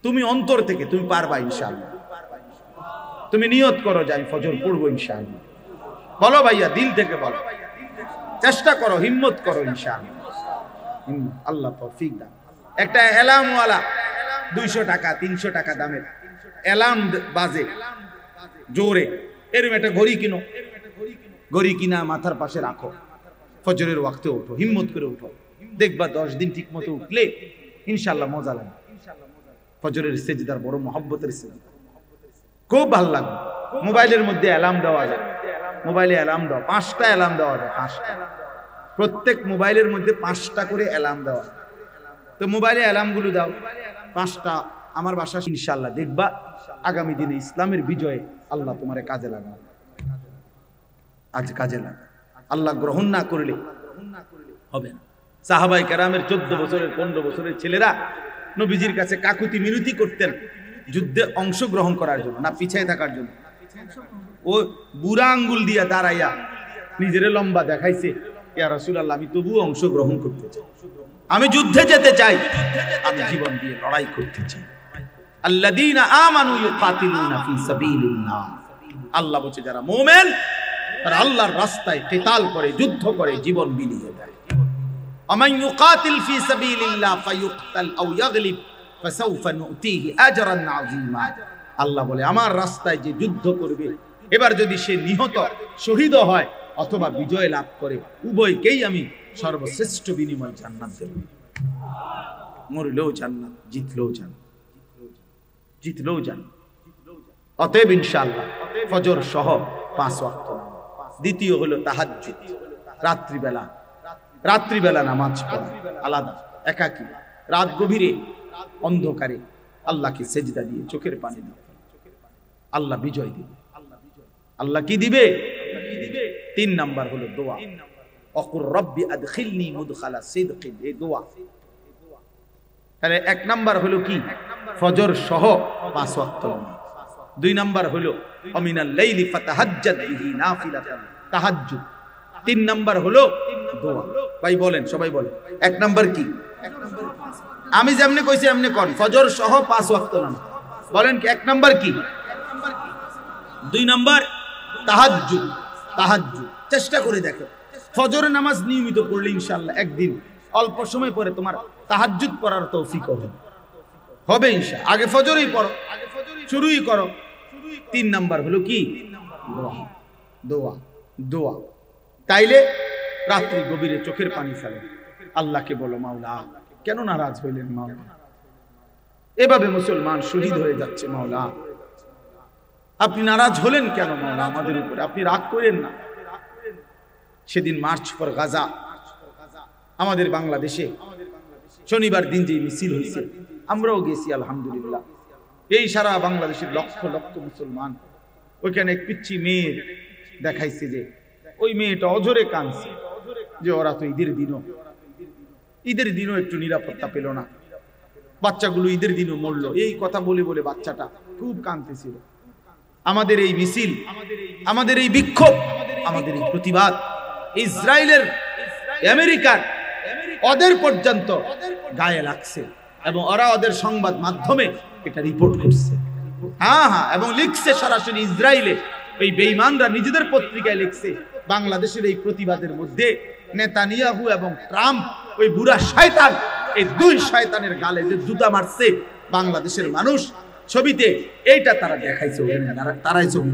তুমি অন্তর থেকে তুমি পারবা ইনশাআল্লাহ। তুমি নিয়ত করো যে আমি ফজর পড়বো ইনশাআল্লাহ। বলো ভাইয়া, দিল থেকে বলো, চেষ্টা করো, হিম্মত করো ইনশাআল্লাহ। আল্লাহ তৌফিক দান। একটা অ্যালার্মওয়ালা 200 টাকা 300 টাকা দামের অ্যালার্ম বাজে জোরে, এরকম একটা ঘড়ি কিনো, ঘড়ি কিনা মাথার পাশে রাখো, ফজরের ওয়াক্তে ওঠো, হিম্মত করে উঠো, দেখবা 10 দিন ঠিক মতো উঠলে ইনশাআল্লাহ মজা লাগবে। ফজরের সেজদার বড় মহব্বতের সেজদা, খুব ভালো লাগবে। মোবাইলের মধ্যে অ্যালার্ম দেওয়া যায়, মোবাইলে অ্যালার্ম দাও, 5টা অ্যালার্ম দেওয়া যায়, 5টা, প্রত্যেক মোবাইলের মধ্যে 5টা করে অ্যালার্ম দেওয়া যায়। তো মোবাইলে অ্যালার্মগুলো দাও 5টা, আমার বাসা ইনশাআল্লাহ দেখবা আগামী দিনে ইসলামের বিজয়ে আল্লাহ তোমারে কাজে লাগাবে। আজ কাজে লাগা, আল্লাহ গ্রহণ না করলে হবে না। সাহাবায়ে কেরামের 14 বছরের 15 বছরের ছেলেরা নবীজির কাছে কাকুতি মিনতি করতেন যুদ্ধে অংশগ্রহণ করার জন্য, না পিছিয়ে থাকার জন্য। ও বুড়া আঙ্গুল দিয়া দাঁড়াইয়া নিজের লম্বা দেখাইছে, ইয়া রাসূলুল্লাহ আমি তবুও অংশগ্রহণ করতে চাই, আমি যুদ্ধে যেতে চাই, আমি জীবন দিয়ে লড়াই করতে চাই। আল্লাযীনা আমানু ইউকাতিলুনা ফি সাবিলিল্লাহ, আল্লাহ বলছে যারা মুমিন তারা আল্লাহর রাস্তায় কিতাল করে, যুদ্ধ করে, জীবন বিলিয়ে দেয়। আমান ইউকাতিল ফি সাবিলিল্লাহ ফায়ুকতাল আও ইয়াগলিব ফাসাউফা নুতিহি আজরান আযীমা। আল্লাহ বলে আমার রাস্তায় যে যুদ্ধ করবে, এবার যদি সে নিহত শহীদ হয় অথবা বিজয় লাভ করে, উভয়কেই আমি সর্বশ্রেষ্ঠ বিনিময় জান্নাত দেব। মরলেও জান্নাত, জিতলেও জান্নাত, জিতলেও জান্নাত। অতএব ইনশাআল্লাহ ফজর সহ 5 ওয়াক্ত নামাজ। দ্বিতীয় হলো তাহাজ্জুদ, রাত্রিবেলা, রাত্রিবেলা নামাজ পড়া আলাদা, একাকী, রাত গভীরে অন্ধকারে আল্লাহকে সেজদা দিয়ে চোখের পানি দাও, আল্লাহ বিজয় দিবে। আল্লাহ কি দিবে? 3 নাম্বার হলো দোয়া, অকুর রব্বি আদখিলনি মুদখালা সিদকিন, এই দোয়া। তাহলে 1 নাম্বার হলো কি? ফজর সহ 5 ওয়াক্ত নামাজ। 2 নাম্বার হলো আমিনাল লাইলি ফাতাহাজ্জাদ বিহি নাফিলাতান, তাহাজ্জুদ। 3 নাম্বার হলো দোয়া। ভাই বলেন, সবাই বলেন 1 নাম্বার কি? আমি যেমনি কইছি এমনি কোন, ফজর সহ 5 ওয়াক্ত নামাজ। বলেন কি 1 নাম্বার কি? 2 নাম্বার তাহাজ্জুদ। তাহাজ্জুদ চেষ্টা করে দেখো, ফজরের নামাজ নিয়মিত পড়লে ইনশাআল্লাহ একদিন অল্প সময় পরে তোমার তাহাজ্জুদ পড়ার তৌফিক হবে ইনশাআল্লাহ। আগে ফজরই পড়ো, শুরুই করো। 3 নাম্বার হলো কি? দোয়া। দোয়া। তাইলে রাত্রি গভীরে চোখের পানি ফেলো, আল্লাহকে বলো মাওলা কেন নারাজ হইলেন মাওলা, এভাবে মুসলমান শহীদ হয়ে যাচ্ছে মাওলা, আপনি নারাজ হলেন কেন মাওলা আমাদের উপরে, আপনি রাগ করেন না। সেদিন মার্চ ফর গাজা আমাদের বাংলাদেশে শনিবার দিন যে মিছিল হয়েছে, আমরাও গেছি আলহামদুলিল্লাহ। এই সারা বাংলাদেশের লক্ষ লক্ষ মুসলমান, ওইখানে এক পিচ্ছি মেয়ে দেখাইছে যে ওই মেয়েটা অঝরে কাঁদছে যে ওরা তো ঈদের দিনও একটু নিরাপত্তা পেল না, বাচ্চাগুলো ঈদের দিনও মরলো, এই কথা বলে বলে বাচ্চাটা খুব কাঁদতেছিল। আমাদের এই মিছিল, আমাদের এই বিক্ষোভ, আমাদের এই প্রতিবাদ ইসরায়েলের, আমেরিকার, ওদের পর্যন্ত গায়ে লাগছে এবং ওরা ওদের সংবাদ মাধ্যমে এটা রিপোর্ট করছে। হ্যাঁ, এবং লিখছে সরাসরি ইসরায়েলে, এই বেঈমানরা নিজেদের পত্রিকায় লিখছে বাংলাদেশের এই প্রতিবাদের মধ্যে নেতানিয়াহু এবং ট্রাম্প, ওই বুড়া শয়তান, এই 2 শয়তানের গালে যে জুতা মারছে বাংলাদেশের মানুষ, ছবিতে এইটা তারা দেখাইছে, তারাই ছবি।